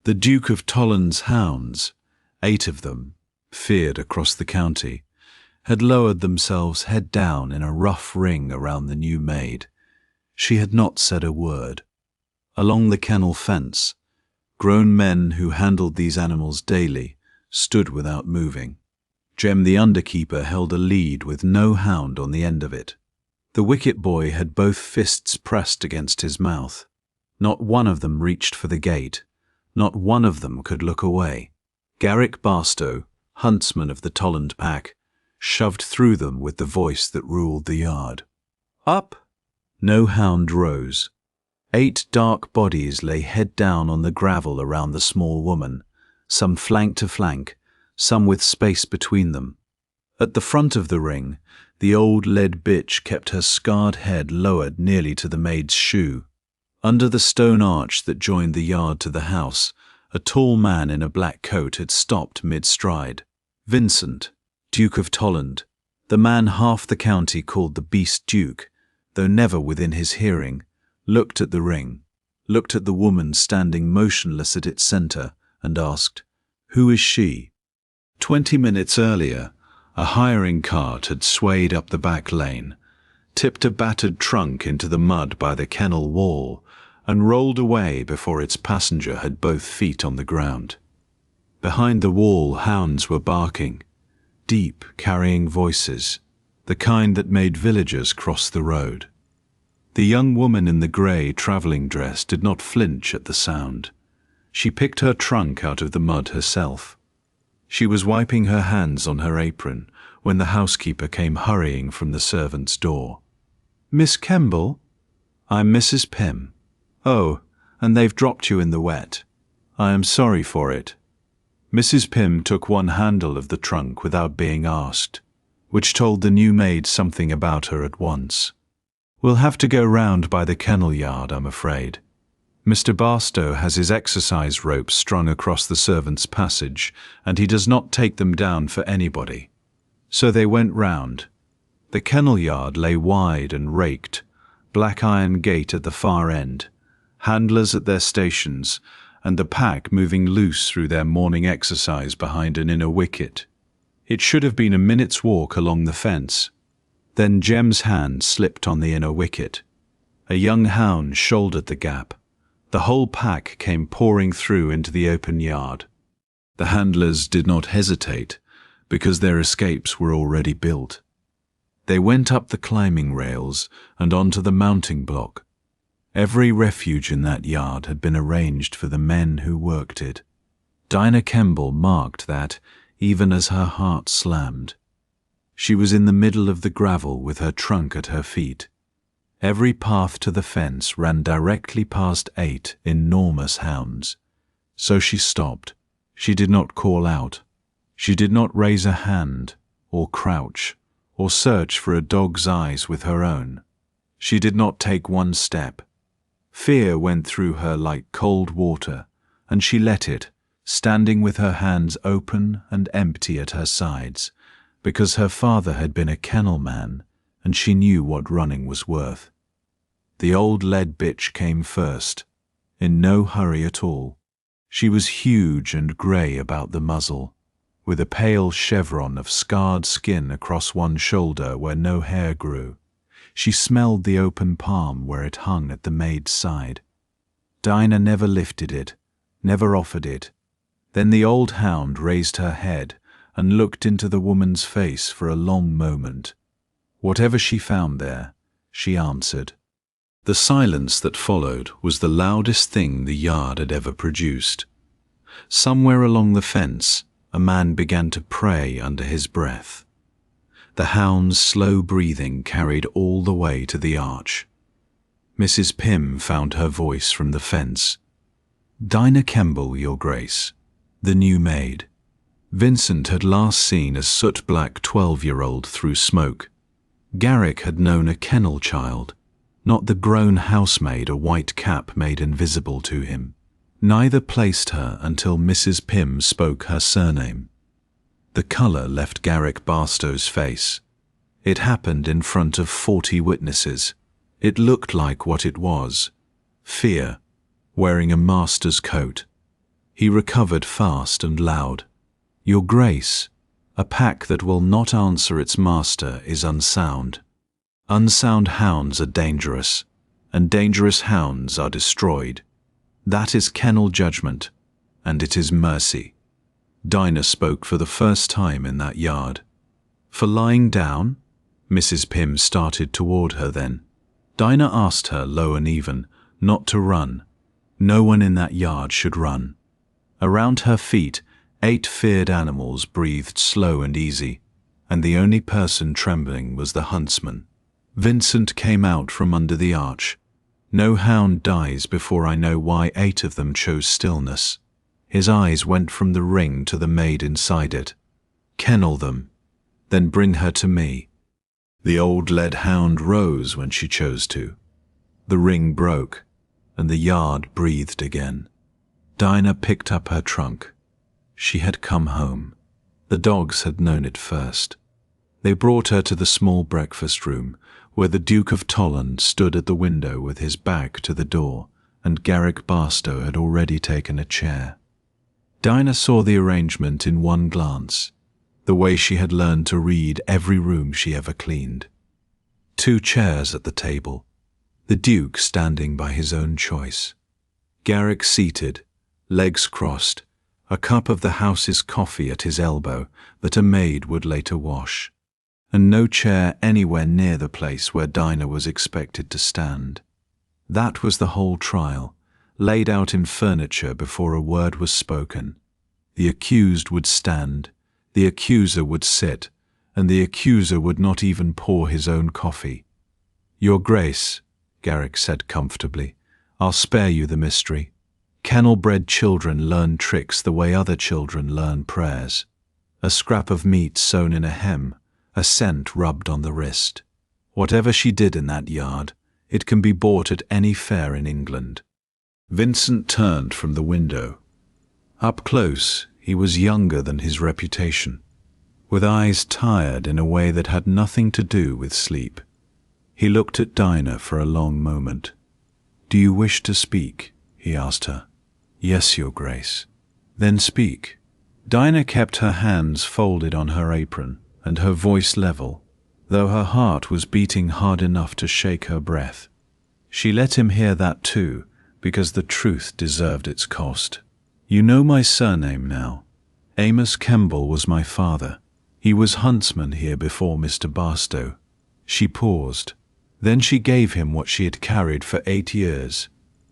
The Duke of Tolland's hounds, 8 of them, feared across the county, had lowered themselves head down in a rough ring around the new Maid. She had not said a word. Along the kennel fence, grown men who handled these animals daily stood without moving. Jem the underkeeper held a lead with no hound on the end of it. The wicket boy had both fists pressed against his mouth. Not one of them reached for the gate. Not one of them could look away. Garrick Barstow, huntsman of the Tolland pack, shoved through them with the voice that ruled the yard. Up! No hound rose. 8 dark bodies lay head down on the gravel around the small woman, some flank to flank, some with space between them. At the front of the ring, the old lead bitch kept her scarred head lowered nearly to the maid's shoe. Under the stone arch that joined the yard to the house, a tall man in a black coat had stopped mid-stride. Vincent, Duke of Tolland, the man half the county called the Beast Duke, though never within his hearing, looked at the ring, looked at the woman standing motionless at its centre, and asked, "Who is she?" 20 minutes earlier, a hiring cart had swayed up the back lane, tipped a battered trunk into the mud by the kennel wall, and rolled away before its passenger had both feet on the ground. Behind the wall, hounds were barking, deep, carrying voices, the kind that made villagers cross the road. The young woman in the grey travelling dress did not flinch at the sound. She picked her trunk out of the mud herself. She was wiping her hands on her apron when the housekeeper came hurrying from the servants' door. "Miss Kemble?" "I'm Mrs. Pym." "Oh, and they've dropped you in the wet. I am sorry for it." Mrs. Pym took one handle of the trunk without being asked, which told the new maid something about her at once. "We'll have to go round by the kennel yard, I'm afraid. Mr. Barstow has his exercise ropes strung across the servants' passage, and he does not take them down for anybody." So they went round. The kennel yard lay wide and raked, black iron gate at the far end, handlers at their stations, and the pack moving loose through their morning exercise behind an inner wicket. It should have been a minute's walk along the fence. Then Jem's hand slipped on the inner wicket. A young hound shouldered the gap. The whole pack came pouring through into the open yard. The handlers did not hesitate, because their escapes were already built. They went up the climbing rails and onto the mounting block. Every refuge in that yard had been arranged for the men who worked it. Dinah Kemble marked that, even as her heart slammed. She was in the middle of the gravel with her trunk at her feet. Every path to the fence ran directly past 8 enormous hounds. So she stopped. She did not call out. She did not raise a hand, or crouch, or search for a dog's eyes with her own. She did not take one step. Fear went through her like cold water, and she let it, standing with her hands open and empty at her sides, because her father had been a kennel man, and she knew what running was worth. The old lead bitch came first, in no hurry at all. She was huge and grey about the muzzle, with a pale chevron of scarred skin across one shoulder where no hair grew. She smelled the open palm where it hung at the maid's side. Dinah never lifted it, never offered it. Then the old hound raised her head and looked into the woman's face for a long moment. Whatever she found there, she answered. The silence that followed was the loudest thing the yard had ever produced. Somewhere along the fence, a man began to pray under his breath. The hound's slow breathing carried all the way to the arch. Mrs. Pym found her voice from the fence. "Dinah Kemble, Your Grace, the new maid." Vincent had last seen a soot-black 12-year-old through smoke. Garrick had known a kennel child, not the grown housemaid a white cap made invisible to him. Neither placed her until Mrs. Pym spoke her surname. The colour left Garrick Barstow's face. It happened in front of 40 witnesses. It looked like what it was: fear, wearing a master's coat. He recovered fast and loud. "Your Grace, a pack that will not answer its master is unsound. Unsound hounds are dangerous, and dangerous hounds are destroyed. That is kennel judgment, and it is mercy." Dinah spoke for the first time in that yard. "For lying down?" Mrs. Pym started toward her then. Dinah asked her, low and even, not to run. No one in that yard should run. Around her feet, 8 feared animals breathed slow and easy, and the only person trembling was the huntsman. Vincent came out from under the arch. No hound dies before I know why 8 of them chose stillness. His eyes went from the ring to the maid inside it. "Kennel them, then bring her to me." The old lead hound rose when she chose to. The ring broke, and the yard breathed again. Dinah picked up her trunk. She had come home. The dogs had known it first. They brought her to the small breakfast room, where the Duke of Tolland stood at the window with his back to the door, and Garrick Barstow had already taken a chair. Dinah saw the arrangement in one glance, the way she had learned to read every room she ever cleaned. 2 chairs at the table, the Duke standing by his own choice. Garrick seated, legs crossed, a cup of the house's coffee at his elbow that a maid would later wash, and no chair anywhere near the place where Dinah was expected to stand. That was the whole trial, laid out in furniture before a word was spoken. The accused would stand, the accuser would sit, and the accuser would not even pour his own coffee. "Your Grace," Garrick said comfortably, "I'll spare you the mystery. Kennel-bred children learn tricks the way other children learn prayers. A scrap of meat sewn in a hem, a scent rubbed on the wrist. Whatever she did in that yard, it can be bought at any fair in England." Vincent turned from the window. Up close, he was younger than his reputation, with eyes tired in a way that had nothing to do with sleep. He looked at Dinah for a long moment. "Do you wish to speak?" he asked her. "Yes, Your Grace." "Then speak." Dinah kept her hands folded on her apron and her voice level, though her heart was beating hard enough to shake her breath. She let him hear that too, because the truth deserved its cost. "You know my surname now. Amos Kemble was my father. He was huntsman here before Mr. Barstow." She paused. Then she gave him what she had carried for 8 years.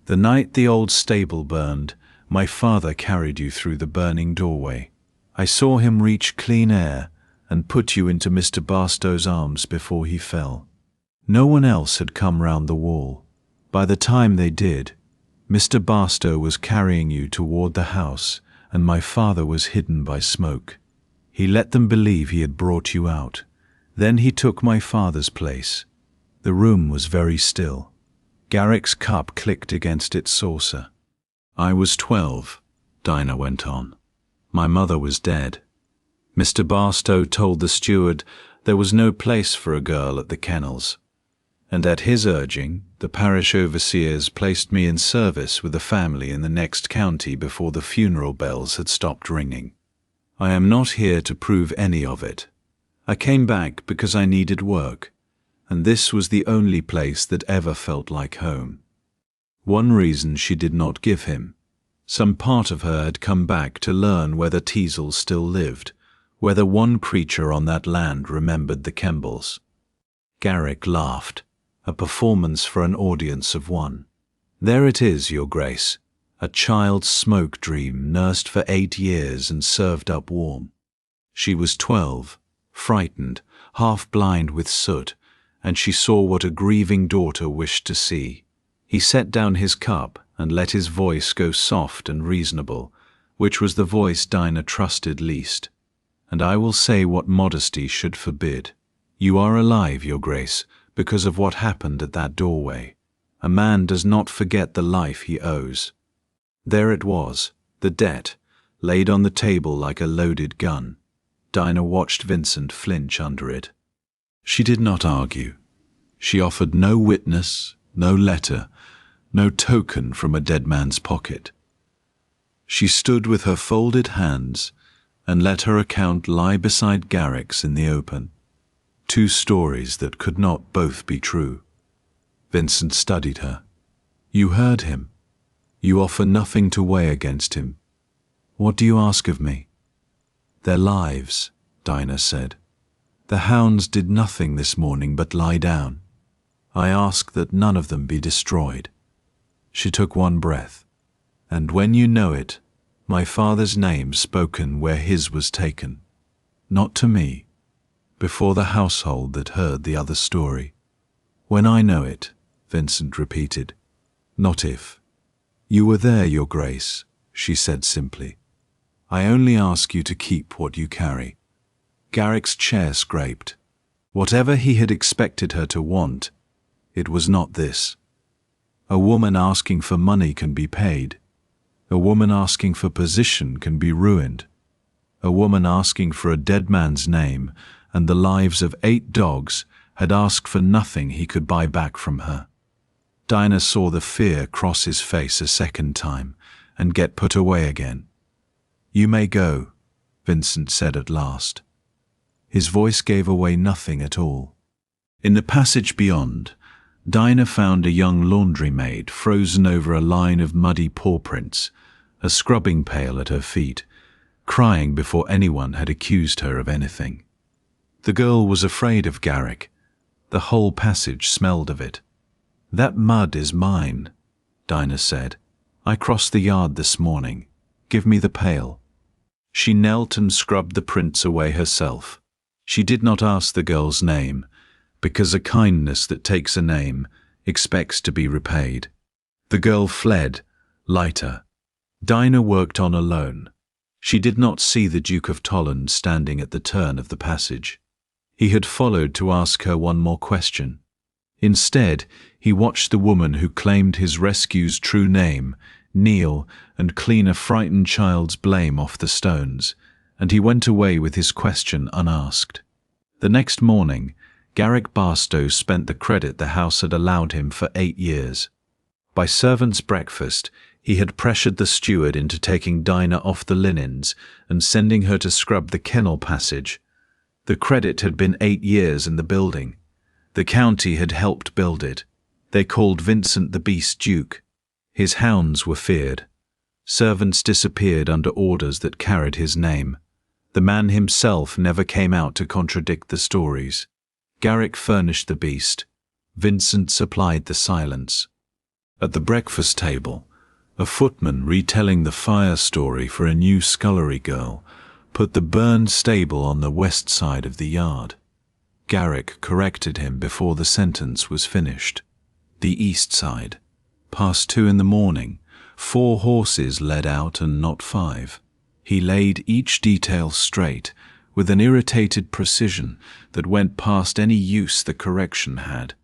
"The night the old stable burned, my father carried you through the burning doorway. I saw him reach clean air and put you into Mr. Barstow's arms before he fell. No one else had come round the wall. By the time they did, Mr. Barstow was carrying you toward the house, and my father was hidden by smoke. He let them believe he had brought you out. Then he took my father's place. The room was very still. Garrick's cup clicked against its saucer. I was 12, Dinah went on. My mother was dead. Mr. Barstow told the steward there was no place for a girl at the kennels, and at his urging, the parish overseers placed me in service with a family in the next county before the funeral bells had stopped ringing. I am not here to prove any of it. I came back because I needed work, and this was the only place that ever felt like home. One reason she did not give him. Some part of her had come back to learn whether Teasel still lived, whether one creature on that land remembered the Kembles. Garrick laughed, a performance for an audience of one. There it is, Your Grace, a child's smoke dream nursed for 8 years and served up warm. She was 12, frightened, half blind with soot, and she saw what a grieving daughter wished to see. He set down his cup and let his voice go soft and reasonable, which was the voice Dinah trusted least. And I will say what modesty should forbid. You are alive, Your Grace, because of what happened at that doorway. A man does not forget the life he owes. There it was, the debt, laid on the table like a loaded gun. Dinah watched Vincent flinch under it. She did not argue. She offered no witness, no letter, no token from a dead man's pocket. She stood with her folded hands and let her account lie beside Garrick's in the open. Two stories that could not both be true. Vincent studied her. You heard him. You offer nothing to weigh against him. What do you ask of me? Their lives, Dinah said. The hounds did nothing this morning but lie down. I ask that none of them be destroyed. She took one breath. And when you know it, my father's name spoken where his was taken. Not to me, before the household that heard the other story. When I know it, Vincent repeated. Not if. You were there, Your Grace, she said simply. I only ask you to keep what you carry. Garrick's chair scraped. Whatever he had expected her to want, it was not this. A woman asking for money can be paid. A woman asking for position can be ruined. A woman asking for a dead man's name and the lives of 8 dogs had asked for nothing he could buy back from her. Dinah saw the fear cross his face a second time and get put away again. You may go, Vincent said at last. His voice gave away nothing at all. In the passage beyond, Dinah found a young laundry maid frozen over a line of muddy paw prints, a scrubbing pail at her feet, crying before anyone had accused her of anything. The girl was afraid of Garrick. The whole passage smelled of it. That mud is mine, Dinah said. I crossed the yard this morning. Give me the pail. She knelt and scrubbed the prints away herself. She did not ask the girl's name, because a kindness that takes a name expects to be repaid. The girl fled, lighter. Dinah worked on alone. She did not see the Duke of Tolland standing at the turn of the passage. He had followed to ask her one more question. Instead, he watched the woman who claimed his rescue's true name kneel and clean a frightened child's blame off the stones, and he went away with his question unasked. The next morning, Garrick Barstow spent the credit the house had allowed him for 8 years. By servants' breakfast, he had pressured the steward into taking Dinah off the linens and sending her to scrub the kennel passage. The credit had been 8 years in the building. The county had helped build it. They called Vincent the Beast Duke. His hounds were feared. Servants disappeared under orders that carried his name. The man himself never came out to contradict the stories. Garrick furnished the beast. Vincent supplied the silence. At the breakfast table, a footman retelling the fire story for a new scullery girl put the burned stable on the west side of the yard. Garrick corrected him before the sentence was finished. The east side. Past 2 in the morning, 4 horses led out and not 5. He laid each detail straight, with an irritated precision that went past any use the correction had.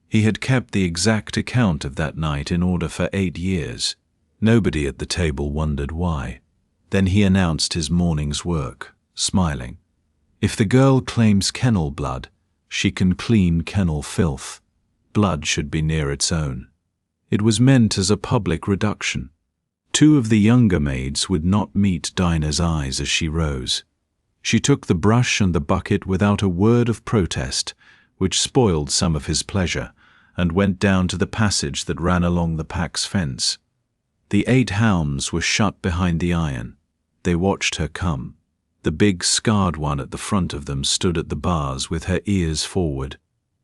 He had kept the exact account of that night in order for 8 years. Nobody at the table wondered why. Then he announced his morning's work, smiling. If the girl claims kennel blood, she can clean kennel filth. Blood should be near its own. It was meant as a public reduction. 2 of the younger maids would not meet Dinah's eyes as she rose. She took the brush and the bucket without a word of protest, which spoiled some of his pleasure, and went down to the passage that ran along the pack's fence. The 8 hounds were shut behind the iron. They watched her come. The big scarred one at the front of them stood at the bars with her ears forward.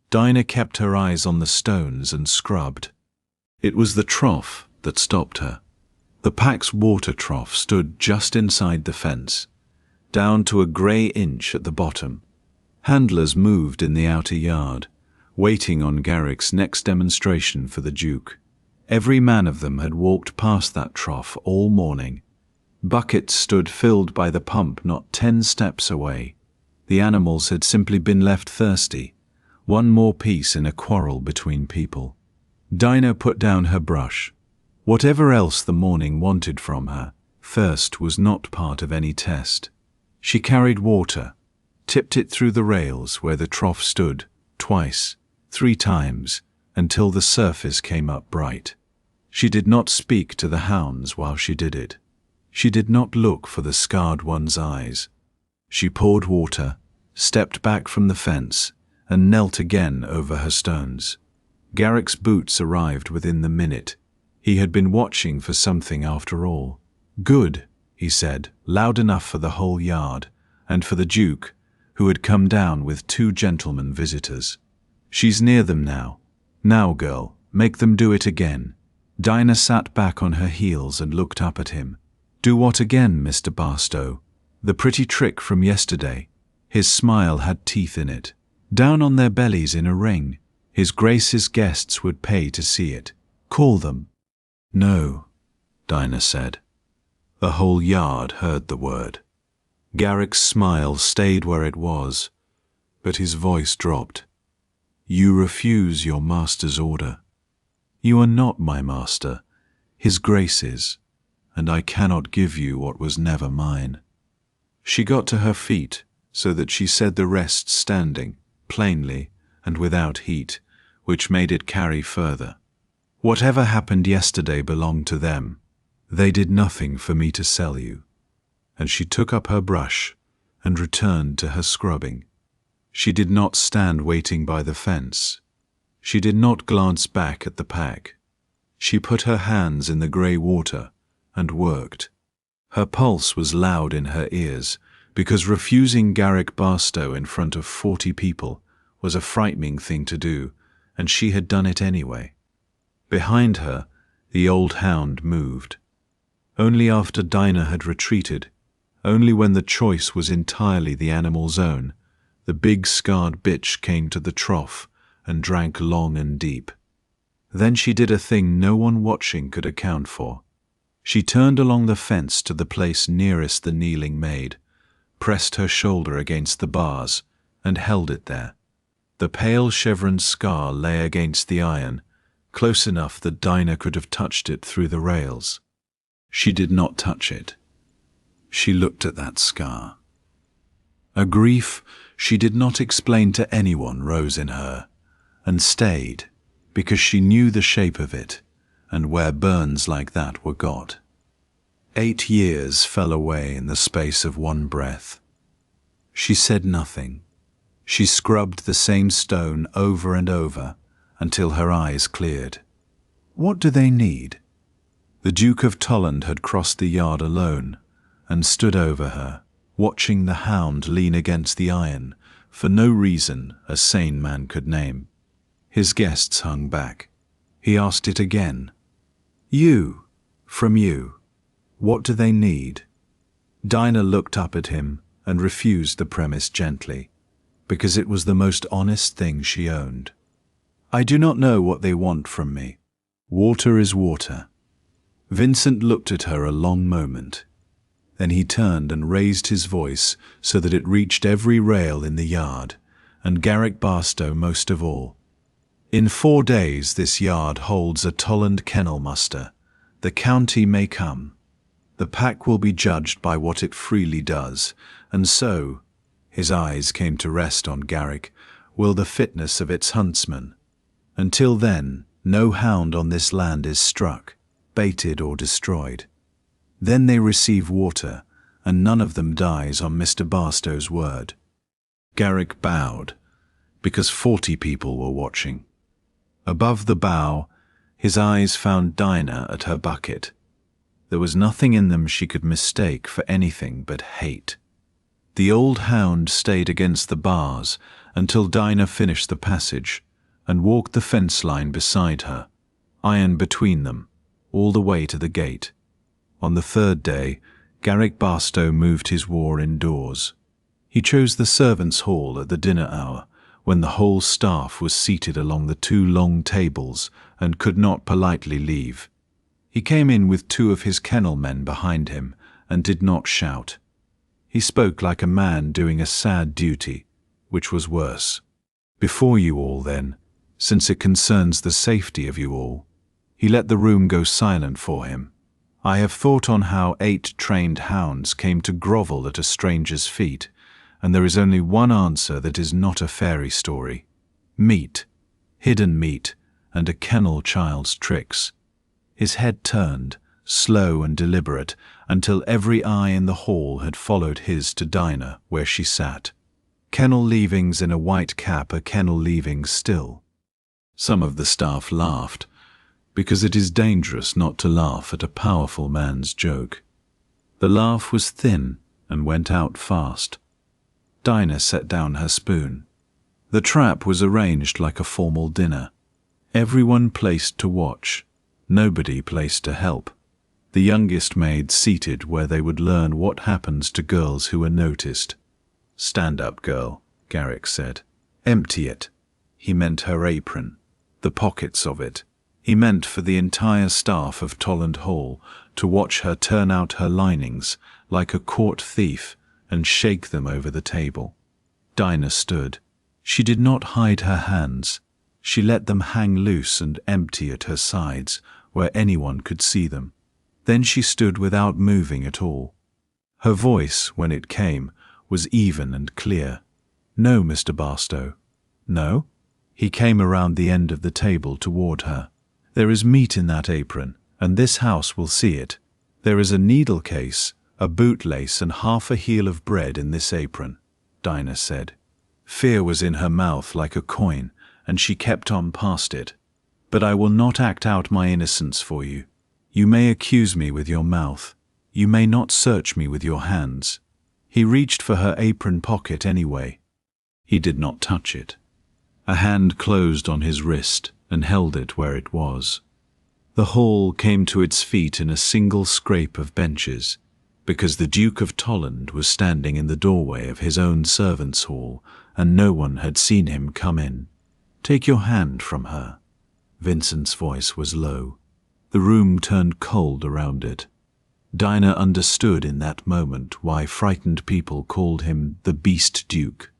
Dinah kept her eyes on the stones and scrubbed. It was the trough that stopped her. The pack's water trough stood just inside the fence, down to a grey inch at the bottom. Handlers moved in the outer yard, waiting on Garrick's next demonstration for the Duke. Every man of them had walked past that trough all morning. Buckets stood filled by the pump not 10 steps away. The animals had simply been left thirsty, one more piece in a quarrel between people. Dinah put down her brush. Whatever else the morning wanted from her, thirst was not part of any test. She carried water, tipped it through the rails where the trough stood, twice, 3 times, until the surface came up bright. She did not speak to the hounds while she did it. She did not look for the scarred one's eyes. She poured water, stepped back from the fence, and knelt again over her stones. Garrick's boots arrived within the minute. He had been watching for something after all. "Good," he said, loud enough for the whole yard, and for the Duke, who had come down with 2 gentlemen visitors. "She's near them now. Now, girl, make them do it again." Dinah sat back on her heels and looked up at him. "Do what again, Mr. Barstow?" "The pretty trick from yesterday." His smile had teeth in it. "Down on their bellies in a ring. His Grace's guests would pay to see it. Call them." "No," Dinah said. The whole yard heard the word. Garrick's smile stayed where it was, but his voice dropped. "You refuse your master's order. You are not my master, His Grace's, and I cannot give you what was never mine." She got to her feet so that she said the rest standing, plainly and without heat, which made it carry further. "Whatever happened yesterday belonged to them. They did nothing for me to sell you." And she took up her brush and returned to her scrubbing. She did not stand waiting by the fence. She did not glance back at the pack. She put her hands in the grey water and worked. Her pulse was loud in her ears, because refusing Garrick Barstow in front of 40 people was a frightening thing to do, and she had done it anyway. Behind her, the old hound moved. Only after Dinah had retreated, only when the choice was entirely the animal's own, the big scarred bitch came to the trough and drank long and deep. Then she did a thing no one watching could account for. She turned along the fence to the place nearest the kneeling maid, pressed her shoulder against the bars, and held it there. The pale chevron scar lay against the iron, close enough that Dinah could have touched it through the rails. She did not touch it. She looked at that scar. A grief she did not explain to anyone rose in her, and stayed, because she knew the shape of it, and where burns like that were got. 8 years fell away in the space of one breath. She said nothing. She scrubbed the same stone over and over until her eyes cleared. "What do they need?" The Duke of Tolland had crossed the yard alone and stood over her, watching the hound lean against the iron for no reason a sane man could name. His guests hung back. He asked it again. "You, from you, what do they need?" Dinah looked up at him and refused the premise gently, because it was the most honest thing she owned. "I do not know what they want from me. Water is water." Vincent looked at her a long moment. Then he turned and raised his voice so that it reached every rail in the yard, and Garrick Barstow most of all. "In 4 days this yard holds a Tolland kennel muster. The county may come. The pack will be judged by what it freely does, and so," his eyes came to rest on Garrick, "will the fitness of its huntsman. Until then, no hound on this land is struck, baited or destroyed. Then they receive water, and none of them dies on Mr. Barstow's word." Garrick bowed, because 40 people were watching. Above the bow, his eyes found Dinah at her bucket. There was nothing in them she could mistake for anything but hate. The old hound stayed against the bars until Dinah finished the passage and walked the fence line beside her, iron between them, all the way to the gate. On the 3rd day, Garrick Barstow moved his war indoors. He chose the servants' hall at the dinner hour, when the whole staff was seated along the 2 long tables and could not politely leave. He came in with 2 of his kennel men behind him and did not shout. He spoke like a man doing a sad duty, which was worse. "Before you all, then, since it concerns the safety of you all." He let the room go silent for him. "I have thought on how 8 trained hounds came to grovel at a stranger's feet, and there is only one answer that is not a fairy story. Meat, hidden meat, and a kennel child's tricks." His head turned, slow and deliberate, until every eye in the hall had followed his to Dinah, where she sat. Kennel leavings in a white cap are kennel leavings still. Some of the staff laughed, because it is dangerous not to laugh at a powerful man's joke. The laugh was thin and went out fast. Dinah set down her spoon. The trap was arranged like a formal dinner. Everyone placed to watch, nobody placed to help. The youngest maid seated where they would learn what happens to girls who are noticed. "Stand up, girl," Garrick said. "Empty it." He meant her apron, the pockets of it. He meant for the entire staff of Tolland Hall to watch her turn out her linings like a court thief and shake them over the table. Dinah stood. She did not hide her hands. She let them hang loose and empty at her sides, where anyone could see them. Then she stood without moving at all. Her voice, when it came, was even and clear. "No, Mr. Barstow." "No?" He came around the end of the table toward her. "There is meat in that apron, and this house will see it. There is a needle case, a bootlace, and half a heel of bread in this apron," Dinah said. Fear was in her mouth like a coin, and she kept on past it. "But I will not act out my innocence for you. You may accuse me with your mouth. You may not search me with your hands." He reached for her apron pocket anyway. He did not touch it. A hand closed on his wrist and held it where it was. The hall came to its feet in a single scrape of benches, because the Duke of Tolland was standing in the doorway of his own servants' hall, and no one had seen him come in. "Take your hand from her." Vincent's voice was low. The room turned cold around it. Dinah understood in that moment why frightened people called him the Beast Duke.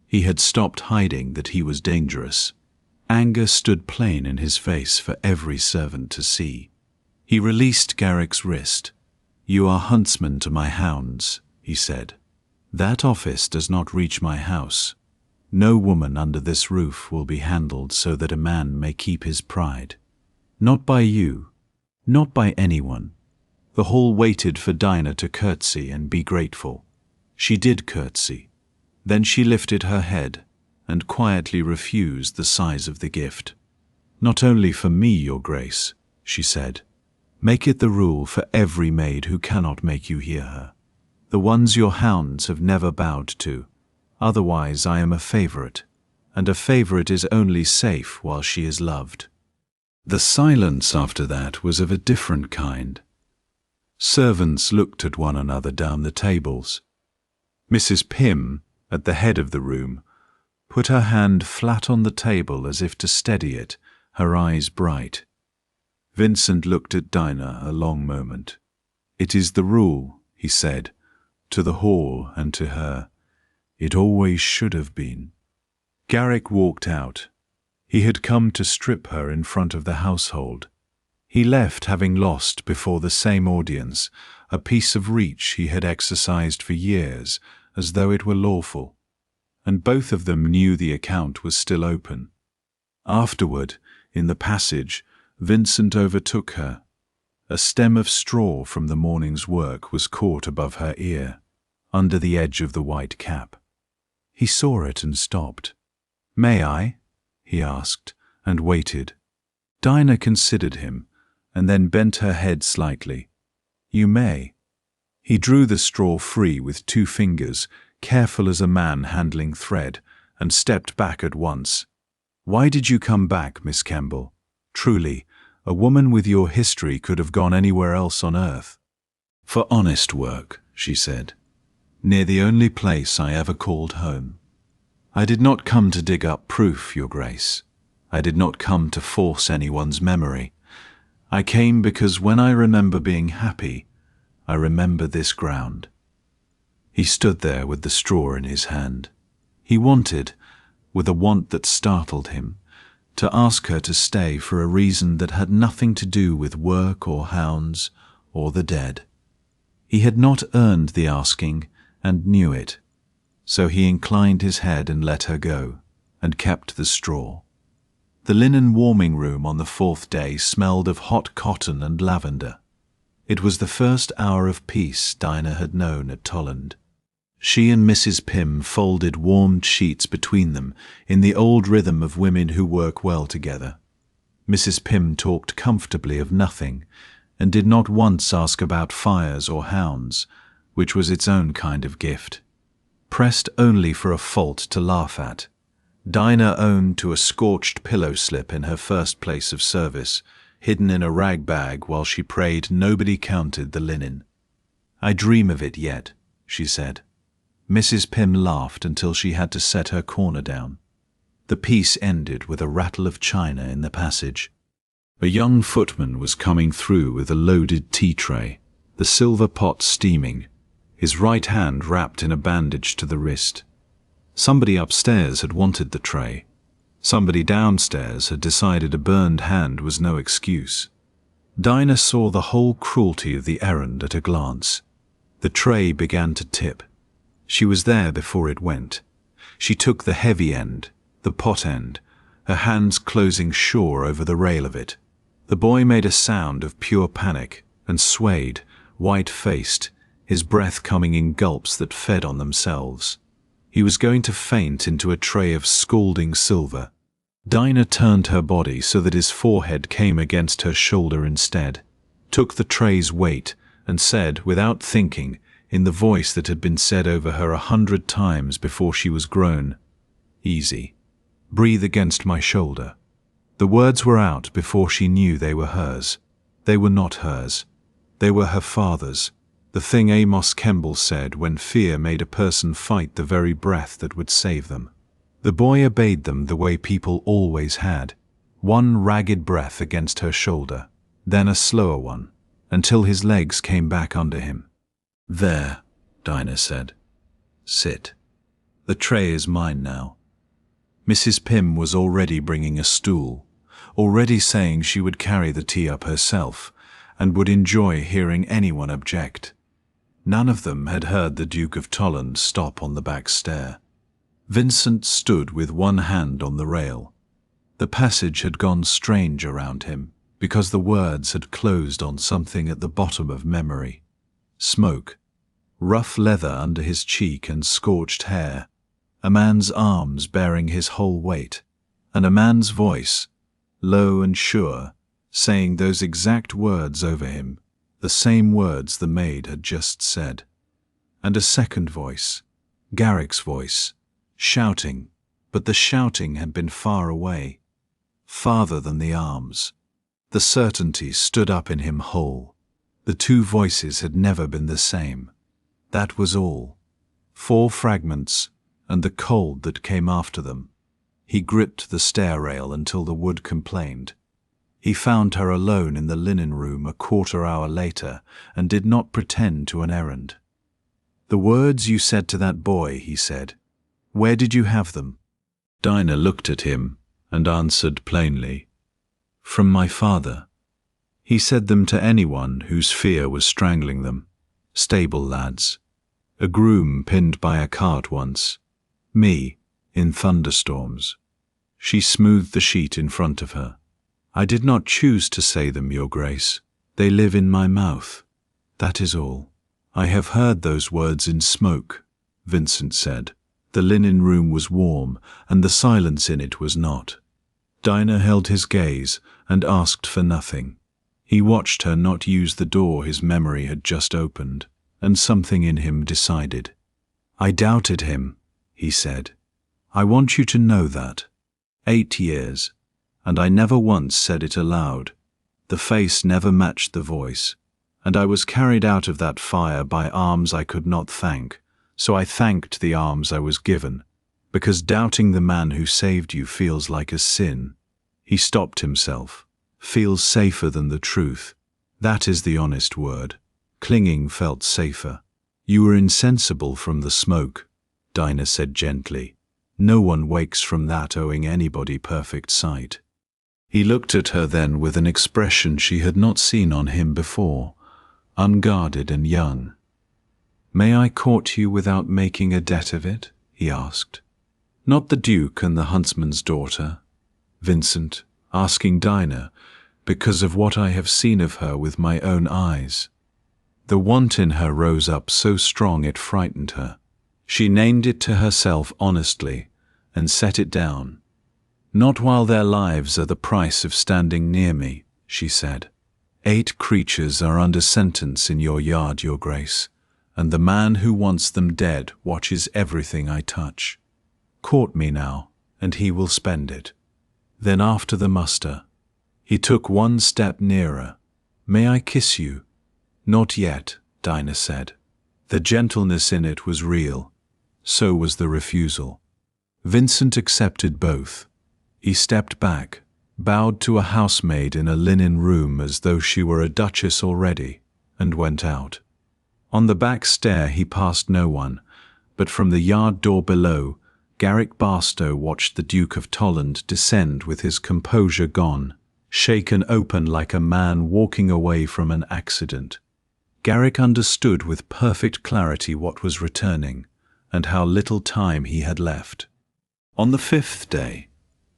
He had stopped hiding that he was dangerous. Anger stood plain in his face for every servant to see. He released Garrick's wrist. "You are huntsman to my hounds," he said. "That office does not reach my house. No woman under this roof will be handled so that a man may keep his pride. Not by you, not by anyone." The hall waited for Dinah to curtsy and be grateful. She did curtsy. Then she lifted her head and quietly refused the size of the gift. "Not only for me, your grace," she said. "Make it the rule for every maid who cannot make you hear her. The ones your hounds have never bowed to. Otherwise I am a favorite, and a favorite is only safe while she is loved." The silence after that was of a different kind. Servants looked at one another down the tables. Mrs. Pym, at the head of the room, put her hand flat on the table as if to steady it, her eyes bright. Vincent looked at Dinah a long moment. "It is the rule," he said, "to the hall and to her. It always should have been." Garrick walked out. He had come to strip her in front of the household. He left having lost before the same audience a piece of reach he had exercised for years as though it were lawful, and both of them knew the account was still open. Afterward, in the passage, Vincent overtook her. A stem of straw from the morning's work was caught above her ear, under the edge of the white cap. He saw it and stopped. "May I?" he asked, and waited. Dinah considered him, and then bent her head slightly. "You may." He drew the straw free with 2 fingers, careful as a man handling thread, and stepped back at once. "Why did you come back, Miss Kemble? Truly, a woman with your history could have gone anywhere else on earth." "For honest work," she said. "Near the only place I ever called home. I did not come to dig up proof, your grace. I did not come to force anyone's memory. I came because when I remember being happy, I remember this ground." He stood there with the straw in his hand. He wanted, with a want that startled him, to ask her to stay for a reason that had nothing to do with work or hounds or the dead. He had not earned the asking and knew it, so he inclined his head and let her go, and kept the straw. The linen warming room on the 4th day smelled of hot cotton and lavender. It was the first hour of peace Dinah had known at Tolland. She and Mrs. Pym folded warmed sheets between them in the old rhythm of women who work well together. Mrs. Pym talked comfortably of nothing, and did not once ask about fires or hounds, which was its own kind of gift. Pressed only for a fault to laugh at, Dinah owned to a scorched pillow slip in her first place of service, hidden in a rag bag while she prayed nobody counted the linen. "I dream of it yet," she said. Mrs. Pym laughed until she had to set her corner down. The piece ended with a rattle of china in the passage. A young footman was coming through with a loaded tea tray, the silver pot steaming, his right hand wrapped in a bandage to the wrist. Somebody upstairs had wanted the tray. Somebody downstairs had decided a burned hand was no excuse. Dinah saw the whole cruelty of the errand at a glance. The tray began to tip. She was there before it went. She took the heavy end, the pot end, her hands closing sure over the rail of it. The boy made a sound of pure panic and swayed, white-faced, his breath coming in gulps that fed on themselves. He was going to faint into a tray of scalding silver. Dinah turned her body so that his forehead came against her shoulder instead, took the tray's weight, and said, without thinking, in the voice that had been said over her 100 times before she was grown, "Easy. Breathe against my shoulder." The words were out before she knew they were hers. They were not hers. They were her father's, the thing Amos Kemble said when fear made a person fight the very breath that would save them. The boy obeyed them the way people always had, one ragged breath against her shoulder, then a slower one, until his legs came back under him. "There," Dinah said. "Sit. The tray is mine now." Mrs. Pym was already bringing a stool, already saying she would carry the tea up herself, and would enjoy hearing anyone object. None of them had heard the Duke of Tolland stop on the back stair. Vincent stood with one hand on the rail. The passage had gone strange around him, because the words had closed on something at the bottom of memory. Smoke, rough leather under his cheek and scorched hair, a man's arms bearing his whole weight, and a man's voice, low and sure, saying those exact words over him, the same words the maid had just said. And a second voice, Garrick's voice, shouting, but the shouting had been far away, farther than the arms. The certainty stood up in him whole. The two voices had never been the same. That was all. 4 fragments, and the cold that came after them. He gripped the stair rail until the wood complained. He found her alone in the linen room a quarter hour later, and did not pretend to an errand. "The words you said to that boy," he said, "where did you have them?" Dinah looked at him and answered plainly, "From my father. He said them to anyone whose fear was strangling them. Stable lads. A groom pinned by a cart once. Me, in thunderstorms." She smoothed the sheet in front of her. "I did not choose to say them, Your Grace. They live in my mouth. That is all." "I have heard those words in smoke," Vincent said. The linen room was warm, and the silence in it was not. Dinah held his gaze and asked for nothing. He watched her not use the door his memory had just opened, and something in him decided. "I doubted him," he said. "I want you to know that. 8 years, and I never once said it aloud. The face never matched the voice, and I was carried out of that fire by arms I could not thank, so I thanked the arms I was given, because doubting the man who saved you feels like a sin." He stopped himself. "Feels safer than the truth. That is the honest word. Clinging felt safer." "You were insensible from the smoke," Dinah said gently. "No one wakes from that owing anybody perfect sight." He looked at her then with an expression she had not seen on him before, unguarded and young. "May I court you without making a debt of it?" he asked. "Not the Duke and the huntsman's daughter, Vincent, asking Dinah, because of what I have seen of her with my own eyes. The want in her rose up so strong it frightened her. She named it to herself honestly and set it down. "Not while their lives are the price of standing near me," she said. "8 creatures are under sentence in your yard, your grace, and the man who wants them dead watches everything I touch. Court me now, and he will spend it." Then after the muster, he took 1 step nearer. "May I kiss you?" "Not yet," Dinah said. The gentleness in it was real. So was the refusal. Vincent accepted both. He stepped back, bowed to a housemaid in a linen room as though she were a duchess already, and went out. On the back stair he passed no one, but from the yard door below, Garrick Barstow watched the Duke of Tolland descend with his composure gone, shaken open like a man walking away from an accident. Garrick understood with perfect clarity what was returning, and how little time he had left. On the 5th day,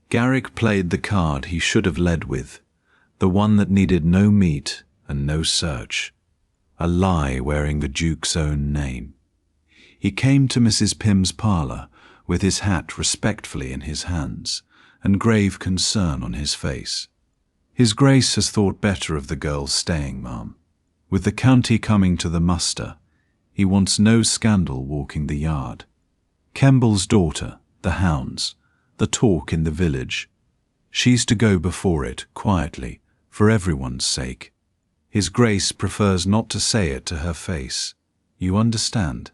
Garrick played the card he should have led with, the one that needed no meat and no search, a lie wearing the Duke's own name. He came to Mrs. Pym's parlour with his hat respectfully in his hands and grave concern on his face. "His Grace has thought better of the girl's staying, ma'am. With the county coming to the muster, he wants no scandal walking the yard. Kemble's daughter, the Hounds, the talk in the village. She's to go before it, quietly, for everyone's sake. His Grace prefers not to say it to her face. You understand?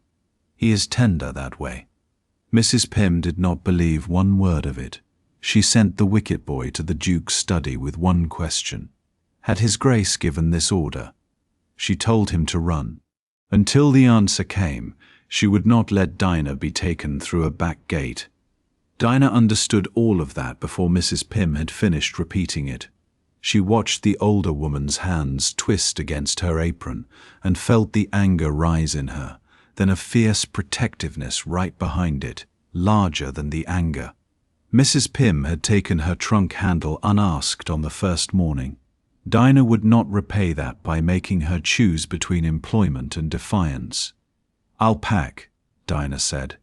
He is tender that way." Mrs. Pym did not believe one word of it. She sent the wicket boy to the Duke's study with one question. Had His Grace given this order? She told him to run. Until the answer came, she would not let Dinah be taken through a back gate. Dinah understood all of that before Mrs. Pym had finished repeating it. She watched the older woman's hands twist against her apron and felt the anger rise in her, then a fierce protectiveness right behind it, larger than the anger. Mrs. Pym had taken her trunk handle unasked on the first morning. Dinah would not repay that by making her choose between employment and defiance. "I'll pack," Dinah said.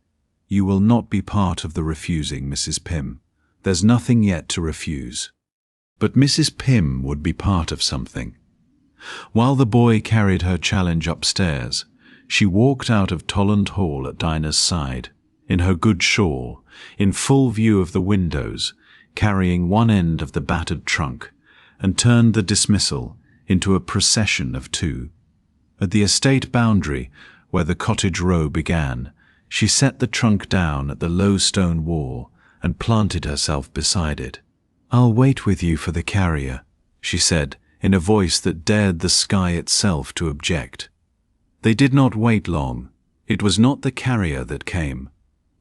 "You will not be part of the refusing, Mrs. Pym. There's nothing yet to refuse." But Mrs. Pym would be part of something. While the boy carried her challenge upstairs, she walked out of Tolland Hall at Dinah's side, in her good shawl, in full view of the windows, carrying one end of the battered trunk, and turned the dismissal into a procession of 2. At the estate boundary, where the cottage row began, she set the trunk down at the low stone wall and planted herself beside it. "I'll wait with you for the carrier," she said, in a voice that dared the sky itself to object. They did not wait long. It was not the carrier that came.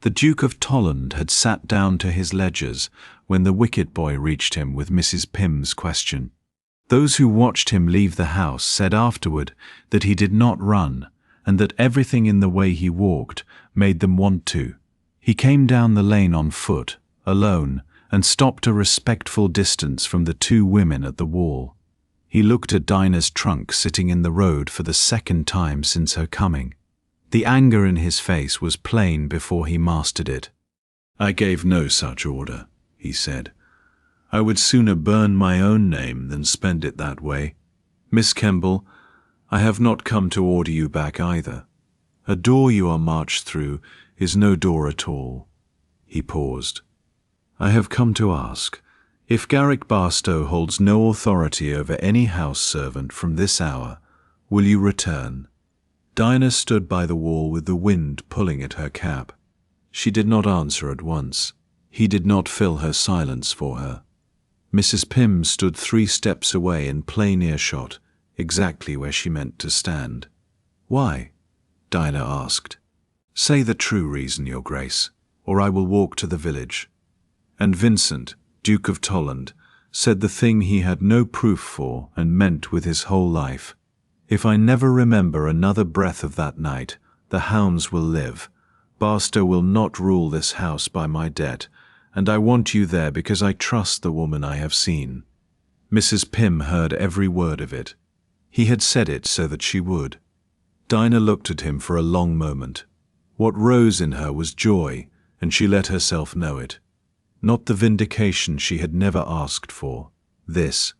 The Duke of Tolland had sat down to his ledgers when the wicket boy reached him with Mrs. Pym's question. Those who watched him leave the house said afterward that he did not run, and that everything in the way he walked made them want to. He came down the lane on foot, alone, and stopped a respectful distance from the 2 women at the wall. He looked at Dinah's trunk sitting in the road for the 2nd time since her coming. The anger in his face was plain before he mastered it. "I gave no such order," he said. "I would sooner burn my own name than spend it that way. Miss Kemble, I have not come to order you back either. A door you are marched through is no door at all." He paused. "I have come to ask, if Garrick Barstow holds no authority over any house servant from this hour, will you return?" Dinah stood by the wall with the wind pulling at her cap. She did not answer at once. He did not fill her silence for her. Mrs. Pym stood 3 steps away in plain earshot, exactly where she meant to stand. "Why?" Dinah asked. "Say the true reason, Your Grace, or I will walk to the village." And Vincent, Duke of Tolland, said the thing he had no proof for and meant with his whole life. "If I never remember another breath of that night, the hounds will live. Barstow will not rule this house by my debt, and I want you there because I trust the woman I have seen." Mrs. Pym heard every word of it. He had said it so that she would. Dinah looked at him for a long moment. What rose in her was joy, and she let herself know it. Not the vindication she had never asked for. This,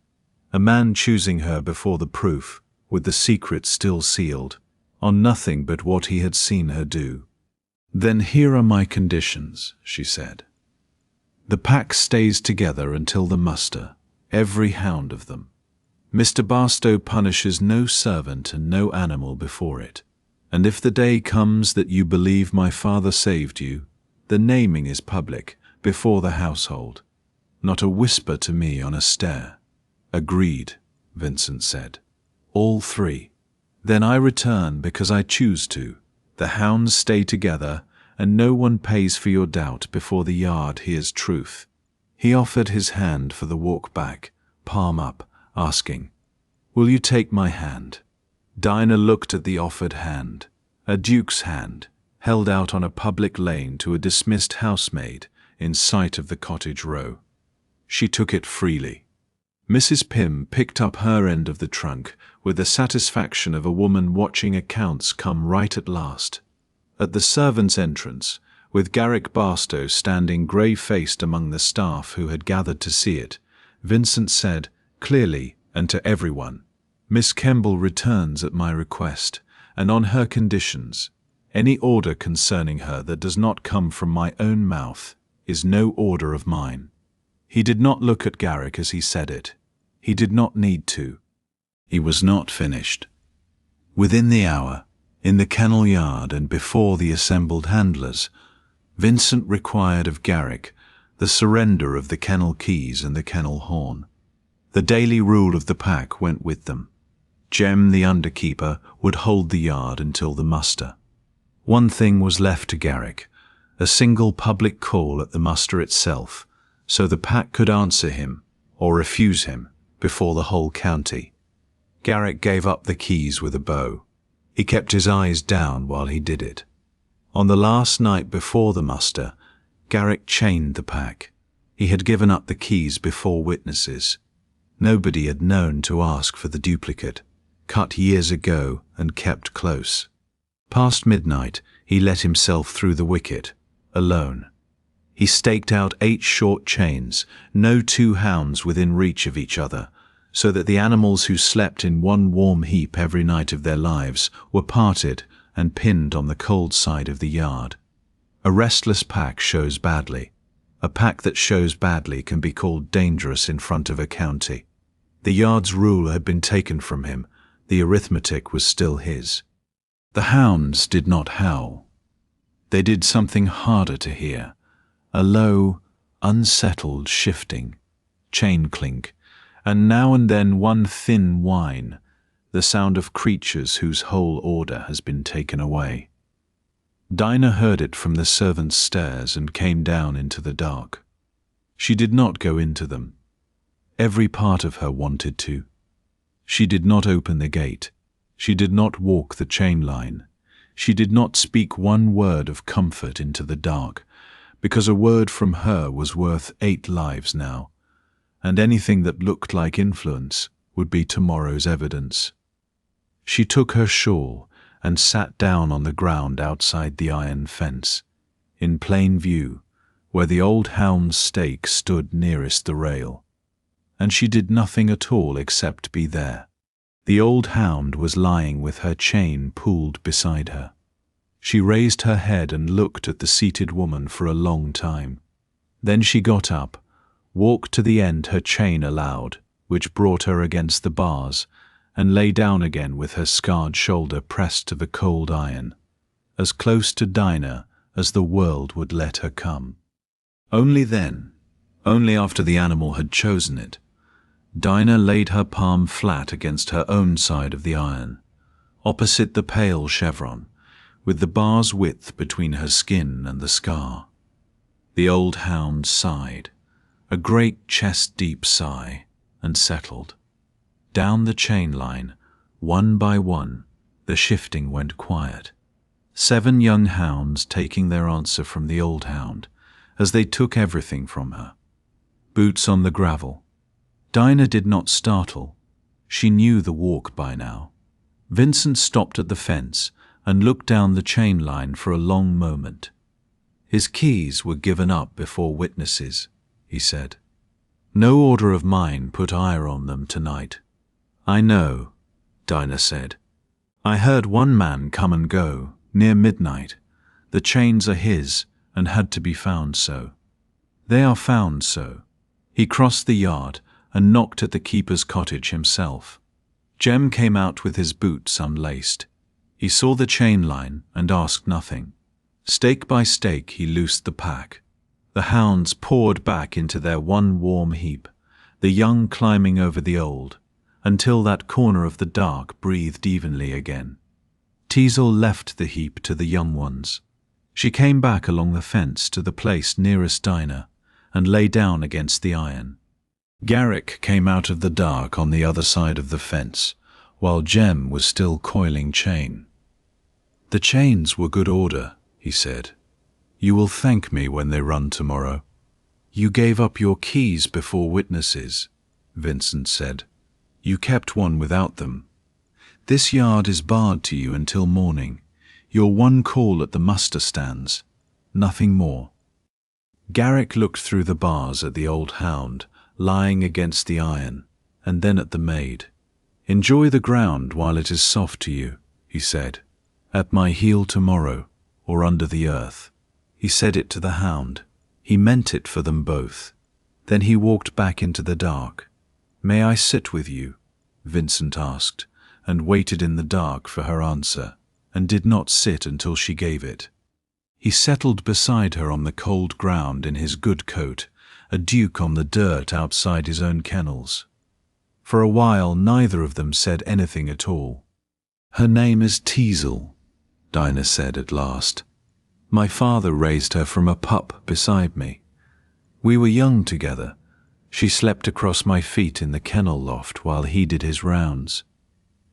a man choosing her before the proof, with the secret still sealed, on nothing but what he had seen her do. "Then here are my conditions," she said. "The pack stays together until the muster, every hound of them. Mr. Barstow punishes no servant and no animal before it. And if the day comes that you believe my father saved you, the naming is public, before the household. Not a whisper to me on a stair." "Agreed," Vincent said. "All three. Then I return because I choose to. The hounds stay together, and no one pays for your doubt before the yard hears truth." He offered his hand for the walk back, palm up, asking, "Will you take my hand?" Dinah looked at the offered hand, a duke's hand, held out on a public lane to a dismissed housemaid in sight of the cottage row. She took it freely. Mrs. Pym picked up her end of the trunk with the satisfaction of a woman watching accounts come right at last. At the servants' entrance, with Garrick Barstow standing grey-faced among the staff who had gathered to see it, Vincent said, clearly and to everyone, "Miss Kemble returns at my request, and on her conditions. Any order concerning her that does not come from my own mouth is no order of mine." He did not look at Garrick as he said it. He did not need to. He was not finished. Within the hour, in the kennel yard and before the assembled handlers, Vincent required of Garrick the surrender of the kennel keys and the kennel horn. The daily rule of the pack went with them. Jem, the underkeeper, would hold the yard until the muster. One thing was left to Garrick, a single public call at the muster itself, so the pack could answer him or refuse him before the whole county. Garrick gave up the keys with a bow. He kept his eyes down while he did it. On the last night before the muster, Garrick chained the pack. He had given up the keys before witnesses. Nobody had known to ask for the duplicate, cut years ago and kept close. Past midnight, he let himself through the wicket, alone. He staked out 8 short chains, no 2 hounds within reach of each other, so that the animals who slept in one warm heap every night of their lives were parted and pinned on the cold side of the yard. A restless pack shows badly. A pack that shows badly can be called dangerous in front of a county. The yard's rule had been taken from him. The arithmetic was still his. The hounds did not howl. They did something harder to hear, a low, unsettled shifting, chain clink, and now and then one thin whine, the sound of creatures whose whole order has been taken away. Dinah heard it from the servants' stairs and came down into the dark. She did not go into them. Every part of her wanted to. She did not open the gate. She did not walk the chain line. She did not speak one word of comfort into the dark, because a word from her was worth 8 lives now, and anything that looked like influence would be tomorrow's evidence. She took her shawl and sat down on the ground outside the iron fence, in plain view, where the old hound's stake stood nearest the rail. And she did nothing at all except be there. The old hound was lying with her chain pulled beside her. She raised her head and looked at the seated woman for a long time. Then she got up, walked to the end her chain allowed, which brought her against the bars, and lay down again with her scarred shoulder pressed to the cold iron, as close to Dinah as the world would let her come. Only then, only after the animal had chosen it, Dinah laid her palm flat against her own side of the iron, opposite the pale chevron, with the bar's width between her skin and the scar. The old hound sighed, a great chest-deep sigh, and settled. Down the chain line, one by one, the shifting went quiet. 7 young hounds taking their answer from the old hound, as they took everything from her. Boots on the gravel. Dinah did not startle. She knew the walk by now. Vincent stopped at the fence and looked down the chain line for a long moment. His keys were given up before witnesses, he said. No order of mine put ire on them tonight. I know, Dinah said. I heard one man come and go, near midnight. The chains are his and had to be found so. They are found so. He crossed the yard and knocked at the keeper's cottage himself. Jem came out with his boots unlaced. He saw the chain line and asked nothing. Stake by stake he loosed the pack. The hounds poured back into their one warm heap, the young climbing over the old, until that corner of the dark breathed evenly again. Teasel left the heap to the young ones. She came back along the fence to the place nearest Dinah and lay down against the iron. Garrick came out of the dark on the other side of the fence, while Jem was still coiling chain. The chains were good order, he said. You will thank me when they run tomorrow. You gave up your keys before witnesses, Vincent said. You kept one without them. This yard is barred to you until morning. Your one call at the muster stands. Nothing more. Garrick looked through the bars at the old hound, lying against the iron, and then at the maid. Enjoy the ground while it is soft to you, he said. At my heel tomorrow, or under the earth. He said it to the hound. He meant it for them both. Then he walked back into the dark. May I sit with you? Vincent asked, and waited in the dark for her answer, and did not sit until she gave it. He settled beside her on the cold ground in his good coat, a duke on the dirt outside his own kennels. For a while neither of them said anything at all. Her name is Teasel, Dinah said at last. My father raised her from a pup beside me. We were young together. She slept across my feet in the kennel loft while he did his rounds.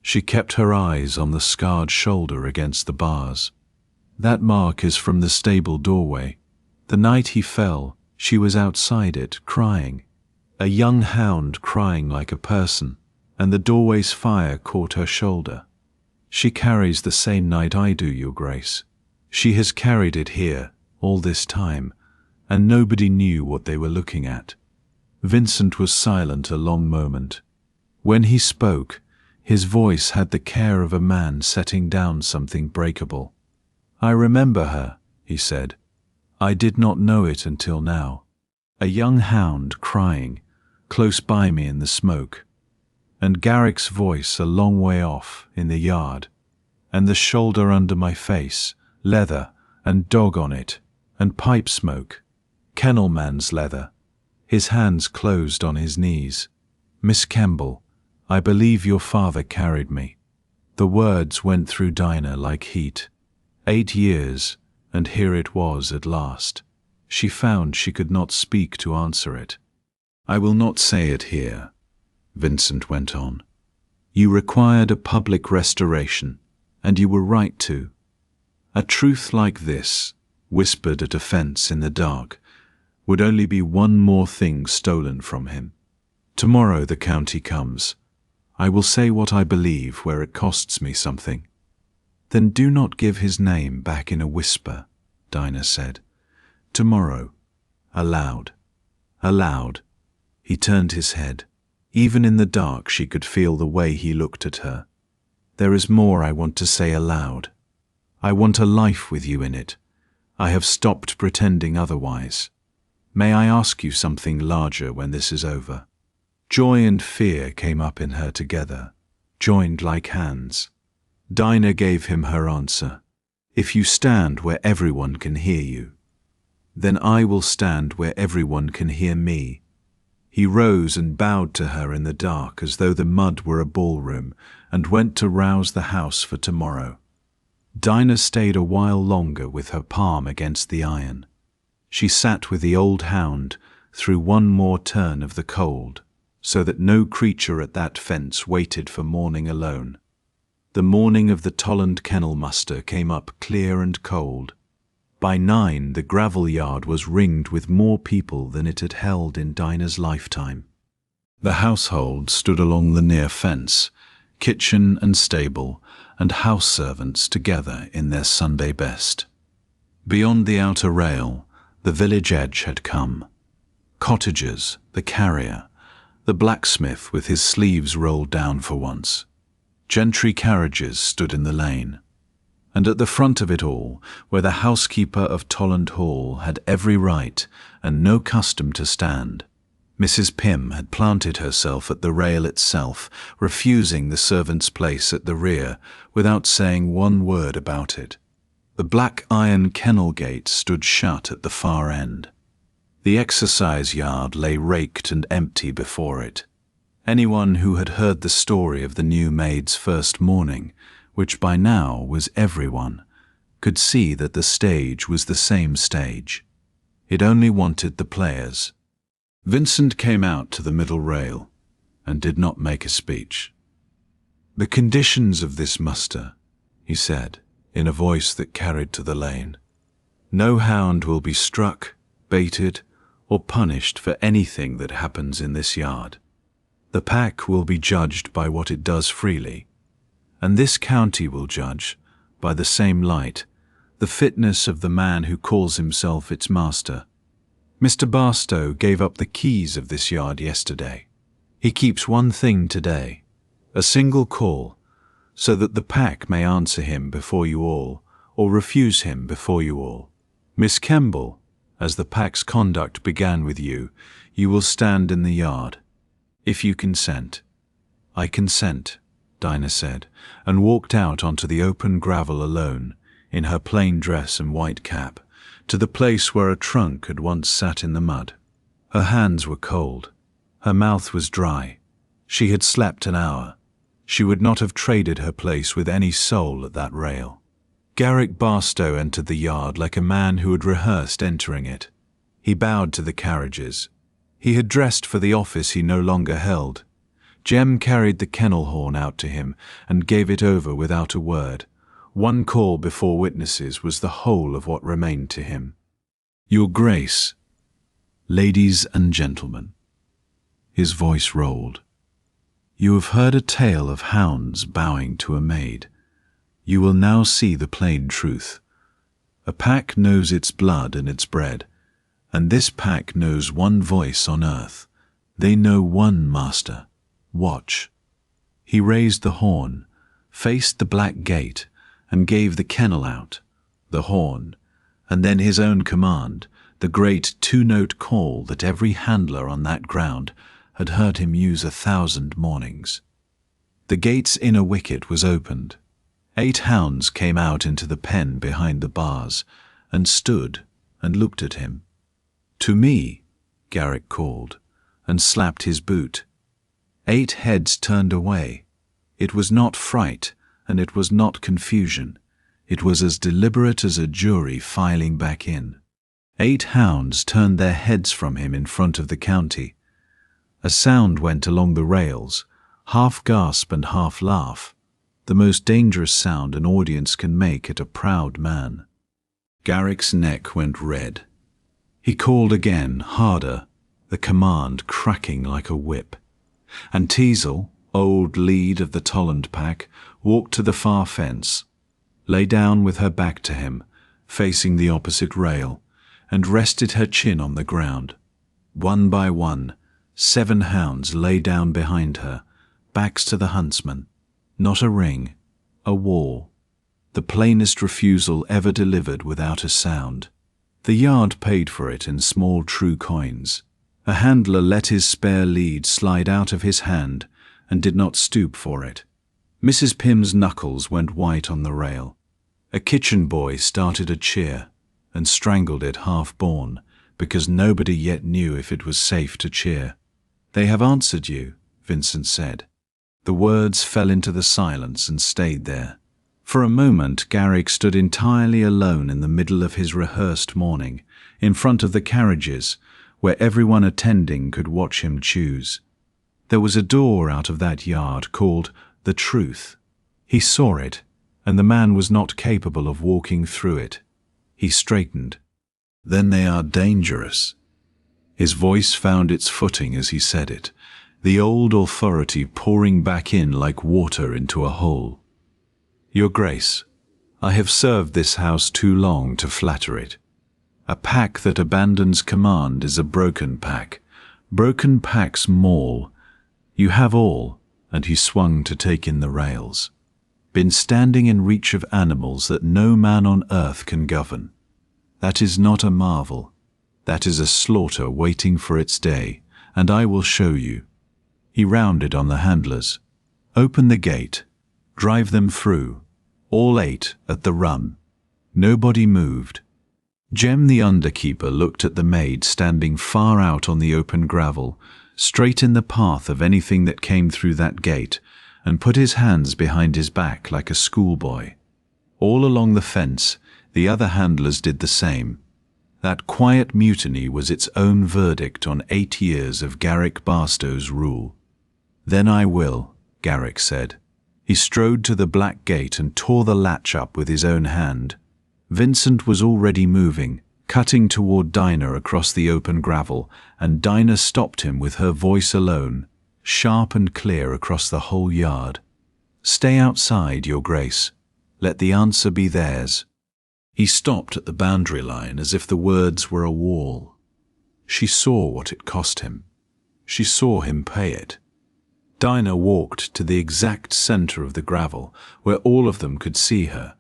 She kept her eyes on the scarred shoulder against the bars. That mark is from the stable doorway. The night he fell, she was outside it, crying. A young hound crying like a person, and the doorway's fire caught her shoulder. She carries the same night I do, Your Grace. She has carried it here all this time, and nobody knew what they were looking at. Vincent was silent a long moment. When he spoke, his voice had the care of a man setting down something breakable. I remember her, he said. I did not know it until now. A young hound crying, close by me in the smoke, and Garrick's voice a long way off in the yard, and the shoulder under my face, leather and dog on it, and pipe smoke, kennel man's leather, his hands closed on his knees. Miss Kemble, I believe your father carried me. The words went through Dinah like heat. 8 years, and here it was at last. She found she could not speak to answer it. I will not say it here, Vincent went on. You required a public restoration, and you were right to. A truth like this, whispered at a fence in the dark, would only be one more thing stolen from him. Tomorrow the county comes. I will say what I believe where it costs me something. Then do not give his name back in a whisper, Dinah said. Tomorrow, aloud, aloud. He turned his head. Even in the dark she could feel the way he looked at her. There is more I want to say aloud. I want a life with you in it. I have stopped pretending otherwise. May I ask you something larger when this is over? Joy and fear came up in her together, joined like hands. Dinah gave him her answer. If you stand where everyone can hear you, then I will stand where everyone can hear me. He rose and bowed to her in the dark as though the mud were a ballroom, and went to rouse the house for tomorrow. Dinah stayed a while longer with her palm against the iron. She sat with the old hound through one more turn of the cold, so that no creature at that fence waited for morning alone. The morning of the Tolland kennel muster came up clear and cold. By 9 the gravel yard was ringed with more people than it had held in Dinah's lifetime. The household stood along the near fence, kitchen and stable and house servants together in their Sunday best. Beyond the outer rail, the village edge had come. Cottagers, the carrier, the blacksmith with his sleeves rolled down for once. Gentry carriages stood in the lane. And at the front of it all, where the housekeeper of Tolland Hall had every right and no custom to stand, Mrs. Pym had planted herself at the rail itself, refusing the servant's place at the rear without saying one word about it. The black iron kennel gate stood shut at the far end. The exercise yard lay raked and empty before it. Anyone who had heard the story of the new maid's first morning, which by now was everyone, could see that the stage was the same stage. It only wanted the players. Vincent came out to the middle rail and did not make a speech. "The conditions of this muster," he said, in a voice that carried to the lane. "No hound will be struck, baited, or punished for anything that happens in this yard. The pack will be judged by what it does freely, and this county will judge, by the same light, the fitness of the man who calls himself its master. Mr. Barstow gave up the keys of this yard yesterday. He keeps one thing today, a single call, so that the pack may answer him before you all, or refuse him before you all. Miss Kemble, as the pack's conduct began with you, you will stand in the yard, if you consent." "I consent," Dinah said, and walked out onto the open gravel alone, in her plain dress and white cap, to the place where a trunk had once sat in the mud. Her hands were cold. Her mouth was dry. She had slept an hour. She would not have traded her place with any soul at that rail. Garrick Barstow entered the yard like a man who had rehearsed entering it. He bowed to the carriages. He had dressed for the office he no longer held. Jem carried the kennel horn out to him and gave it over without a word. One call before witnesses was the whole of what remained to him. "Your Grace, ladies and gentlemen," his voice rolled. "You have heard a tale of hounds bowing to a maid. You will now see the plain truth. A pack knows its blood and its bread, and this pack knows one voice on earth. They know one master. Watch." He raised the horn, faced the black gate, and gave the kennel out, the horn, and then his own command, the great two-note call that every handler on that ground had heard him use 1,000 mornings. The gate's inner wicket was opened. 8 hounds came out into the pen behind the bars, and stood and looked at him. "To me," Garrick called, and slapped his boot. 8 heads turned away. It was not fright, and it was not confusion. It was as deliberate as a jury filing back in. 8 hounds turned their heads from him in front of the county. A sound went along the rails, half gasp and half laugh, the most dangerous sound an audience can make at a proud man. Garrick's neck went red. He called again, harder, the command cracking like a whip. And Teasel, old lead of the Tolland pack, walked to the far fence, lay down with her back to him, facing the opposite rail, and rested her chin on the ground. One by one, 7 hounds lay down behind her, backs to the huntsman. Not a ring, a wall. The plainest refusal ever delivered without a sound. The yard paid for it in small true coins. A handler let his spare lead slide out of his hand and did not stoop for it. Mrs. Pym's knuckles went white on the rail. A kitchen boy started a cheer and strangled it half-born, because nobody yet knew if it was safe to cheer. "They have answered you," Vincent said. The words fell into the silence and stayed there. For a moment Garrick stood entirely alone in the middle of his rehearsed morning, in front of the carriages, where everyone attending could watch him choose. There was a door out of that yard called the Truth. He saw it, and the man was not capable of walking through it. He straightened. "Then they are dangerous." His voice found its footing as he said it. the old authority pouring back in like water into a hole. Your Grace, I have served this house too long to flatter it. A pack that abandons command is a broken pack. Broken packs maul. You have all, and he swung to take in the rails, been standing in reach of animals that no man on earth can govern. That is not a marvel. That is a slaughter waiting for its day, and I will show you. He rounded on the handlers. Open the gate. Drive them through. All 8 at the run. Nobody moved. Jem the underkeeper looked at the maid standing far out on the open gravel, straight in the path of anything that came through that gate, and put his hands behind his back like a schoolboy. All along the fence, the other handlers did the same. That quiet mutiny was its own verdict on 8 years of Garrick Barstow's rule. Then I will, Garrick said. He strode to the black gate and tore the latch up with his own hand. Vincent was already moving, cutting toward Dinah across the open gravel, and Dinah stopped him with her voice alone, sharp and clear across the whole yard. Stay outside, Your Grace. Let the answer be theirs. He stopped at the boundary line as if the words were a wall. She saw what it cost him. She saw him pay it. Dinah walked to the exact center of the gravel, where all of them could see her,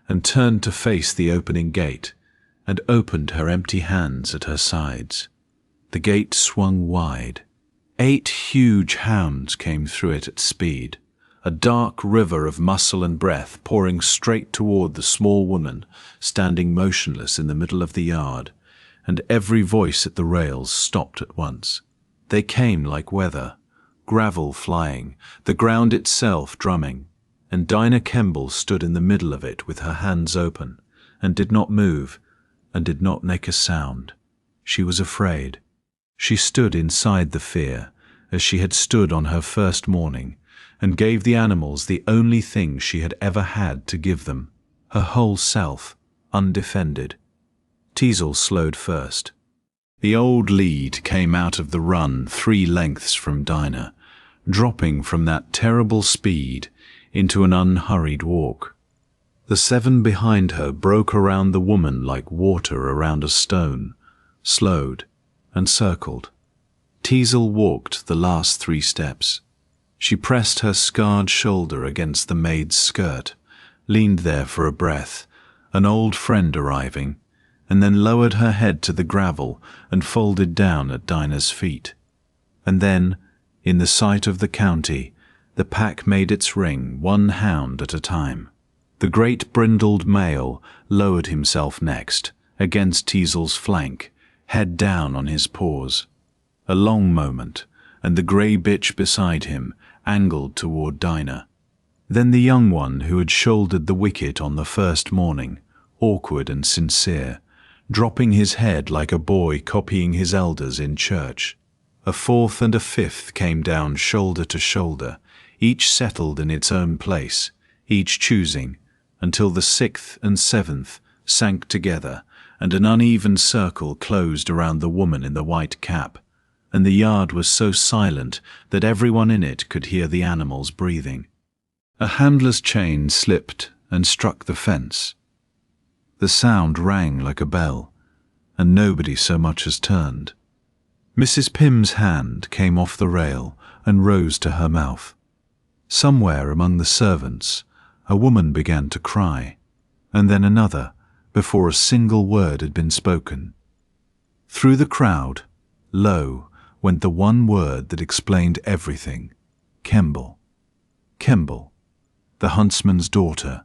and turned to face the opening gate, and opened her empty hands at her sides. The gate swung wide. 8 huge hounds came through it at speed, a dark river of muscle and breath pouring straight toward the small woman standing motionless in the middle of the yard, and every voice at the rails stopped at once. They came like weather, gravel flying, the ground itself drumming, and Dinah Kemble stood in the middle of it with her hands open, and did not move, and did not make a sound. She was afraid. She stood inside the fear, as she had stood on her first morning, and gave the animals the only thing she had ever had to give them, her whole self, undefended. Teasel slowed first. The old lead came out of the run 3 lengths from Dinah, dropping from that terrible speed into an unhurried walk. The 7 behind her broke around the woman like water around a stone, slowed, and circled. Teasel walked the last 3 steps. She pressed her scarred shoulder against the maid's skirt, leaned there for a breath, an old friend arriving, and then lowered her head to the gravel and folded down at Dinah's feet. And then, in the sight of the county, the pack made its ring, 1 hound at a time. The great brindled male lowered himself next, against Teasel's flank, head down on his paws. A long moment, and the grey bitch beside him angled toward Dinah. Then the young one who had shouldered the wicket on the first morning, awkward and sincere, dropping his head like a boy copying his elders in church. A 4th and a 5th came down shoulder to shoulder, each settled in its own place, each choosing, until the 6th and 7th sank together, and an uneven circle closed around the woman in the white cap, and the yard was so silent that everyone in it could hear the animals breathing. A handler's chain slipped and struck the fence. The sound rang like a bell, and nobody so much as turned. Mrs. Pym's hand came off the rail and rose to her mouth. Somewhere among the servants, a woman began to cry, and then another, before a single word had been spoken. Through the crowd, low, went the one word that explained everything: Kemble. Kemble, the huntsman's daughter.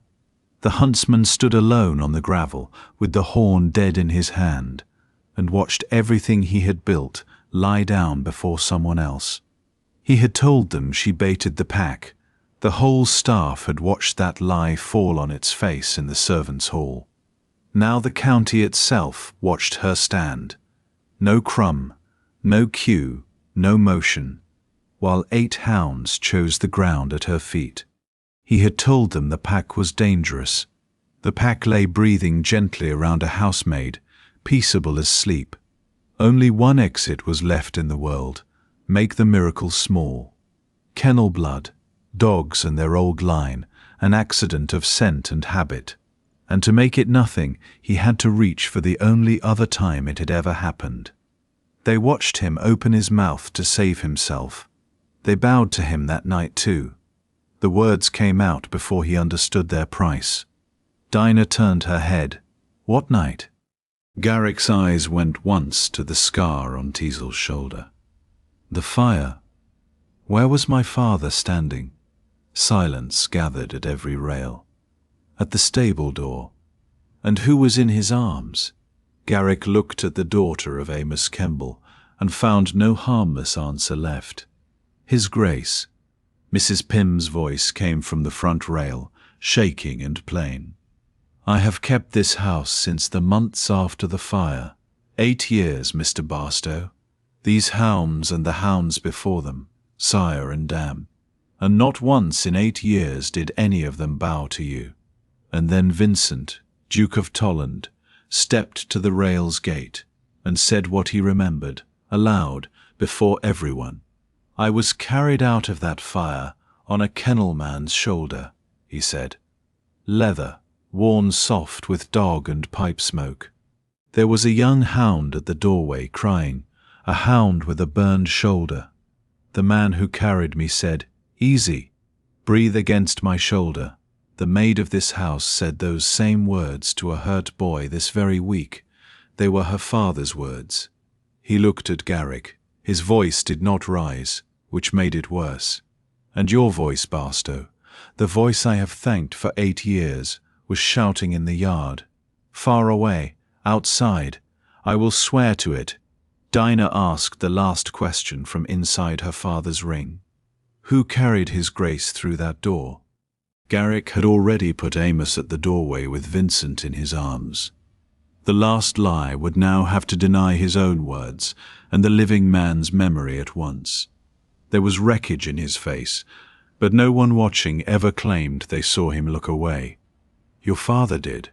The huntsman stood alone on the gravel, with the horn dead in his hand, and watched everything he had built lie down before someone else. He had told them she baited the pack. The whole staff had watched that lie fall on its face in the servants' hall. Now the county itself watched her stand. No crumb, no cue, no motion, while 8 hounds chose the ground at her feet. He had told them the pack was dangerous. The pack lay breathing gently around a housemaid, peaceable as sleep. Only one exit was left in the world, make the miracle small. Kennel blood, dogs and their old line, an accident of scent and habit. And to make it nothing, he had to reach for the only other time it had ever happened. They watched him open his mouth to save himself. They bowed to him that night too. The words came out before he understood their price. Dinah turned her head. What night? Garrick's eyes went once to the scar on Teasel's shoulder. The fire. Where was my father standing? Silence gathered at every rail. At the stable door. And who was in his arms? Garrick looked at the daughter of Amos Kemble and found no harmless answer left. His Grace. Mrs. Pym's voice came from the front rail, shaking and plain. I have kept this house since the months after the fire. 8 years, Mr. Barstow. These hounds and the hounds before them, sire and dam. And not once in 8 years did any of them bow to you. And then Vincent, Duke of Tolland, stepped to the rail's gate and said what he remembered, aloud, before everyone. I was carried out of that fire on a kennel man's shoulder, he said. Leather, worn soft with dog and pipe smoke. There was a young hound at the doorway crying, a hound with a burned shoulder. The man who carried me said, Easy, breathe against my shoulder. The maid of this house said those same words to a hurt boy this very week. They were her father's words. He looked at Garrick. His voice did not rise, which made it worse. And your voice, Barstow, the voice I have thanked for 8 years, was shouting in the yard. Far away, outside, I will swear to it. Dinah asked the last question from inside her father's ring. Who carried his Grace through that door? Garrick had already put Amos at the doorway with Vincent in his arms. The last lie would now have to deny his own words and the living man's memory at once. There was wreckage in his face, but no one watching ever claimed they saw him look away. Your father did.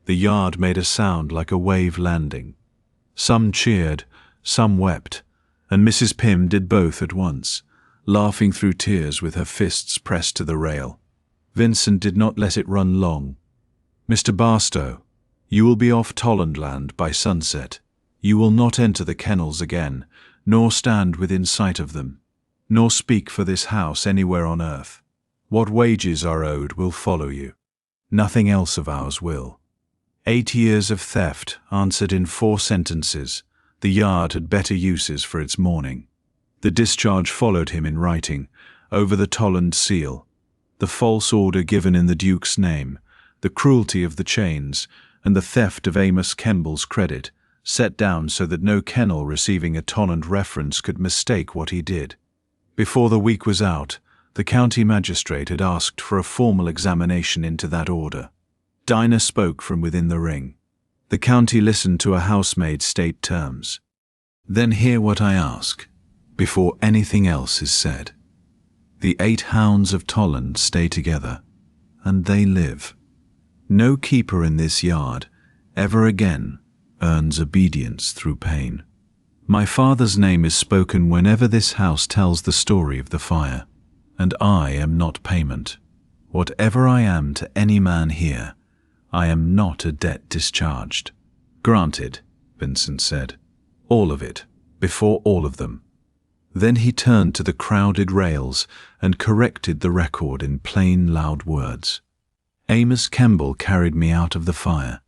The yard made a sound like a wave landing. Some cheered, some wept, and Mrs. Pym did both at once, laughing through tears with her fists pressed to the rail. Vincent did not let it run long. Mr. Barstow, you will be off Tolland land by sunset. You will not enter the kennels again, nor stand within sight of them, nor speak for this house anywhere on earth. What wages are owed will follow you. Nothing else of ours will. 8 years of theft answered in 4 sentences. The yard had better uses for its mourning. The discharge followed him in writing, over the Tolland seal. The false order given in the Duke's name, the cruelty of the chains, and the theft of Amos Kemble's credit, set down so that no kennel receiving a Tolland reference could mistake what he did. Before the week was out, the county magistrate had asked for a formal examination into that order. Dinah spoke from within the ring. The county listened to a housemaid state terms. Then hear what I ask, before anything else is said. The 8 hounds of Tolland stay together, and they live. No keeper in this yard ever again earns obedience through pain. My father's name is spoken whenever this house tells the story of the fire, and I am not payment. Whatever I am to any man here, I am not a debt discharged. Granted, Vincent said. All of it, before all of them. Then he turned to the crowded rails and corrected the record in plain, loud words. Amos Kemble carried me out of the fire.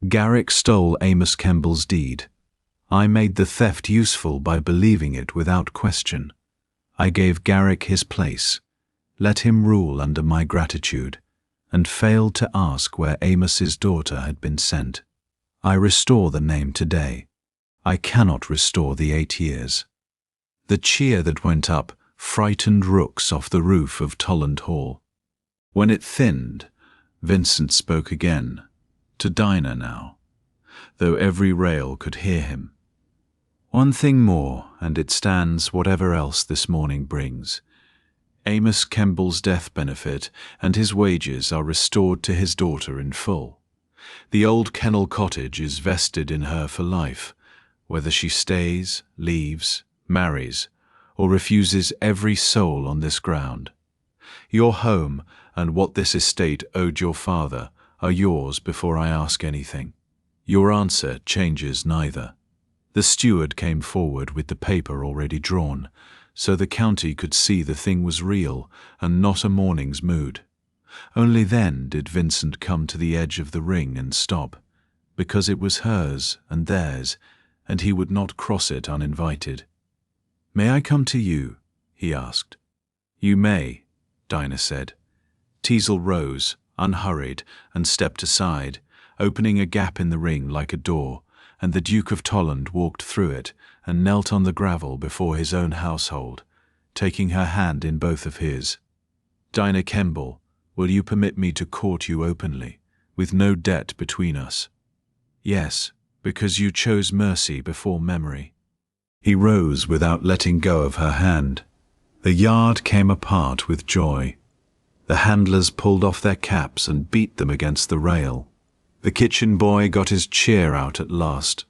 Garrick stole Amos Kemble's deed. I made the theft useful by believing it without question. I gave Garrick his place, let him rule under my gratitude, and failed to ask where Amos's daughter had been sent. I restore the name today. I cannot restore the 8 years. The cheer that went up frightened rooks off the roof of Tolland Hall. When it thinned, Vincent spoke again, to Dinah now, though every rail could hear him. One thing more, and it stands whatever else this morning brings. Amos Kemble's death benefit and his wages are restored to his daughter in full. The old kennel cottage is vested in her for life, whether she stays, leaves, marries, or refuses every soul on this ground. Your home and what this estate owed your father are yours before I ask anything. Your answer changes neither." The steward came forward with the paper already drawn, so the county could see the thing was real and not a morning's mood. Only then did Vincent come to the edge of the ring and stop, because it was hers and theirs, and he would not cross it uninvited. "May I come to you?" he asked. "You may," Dinah said. Teasel rose, unhurried, and stepped aside, opening a gap in the ring like a door, and the Duke of Tolland walked through it and knelt on the gravel before his own household, taking her hand in both of his. "Dinah Kemble, will you permit me to court you openly, with no debt between us?" "Yes, because you chose mercy before memory." He rose without letting go of her hand. The yard came apart with joy. The handlers pulled off their caps and beat them against the rail. The kitchen boy got his cheer out at last.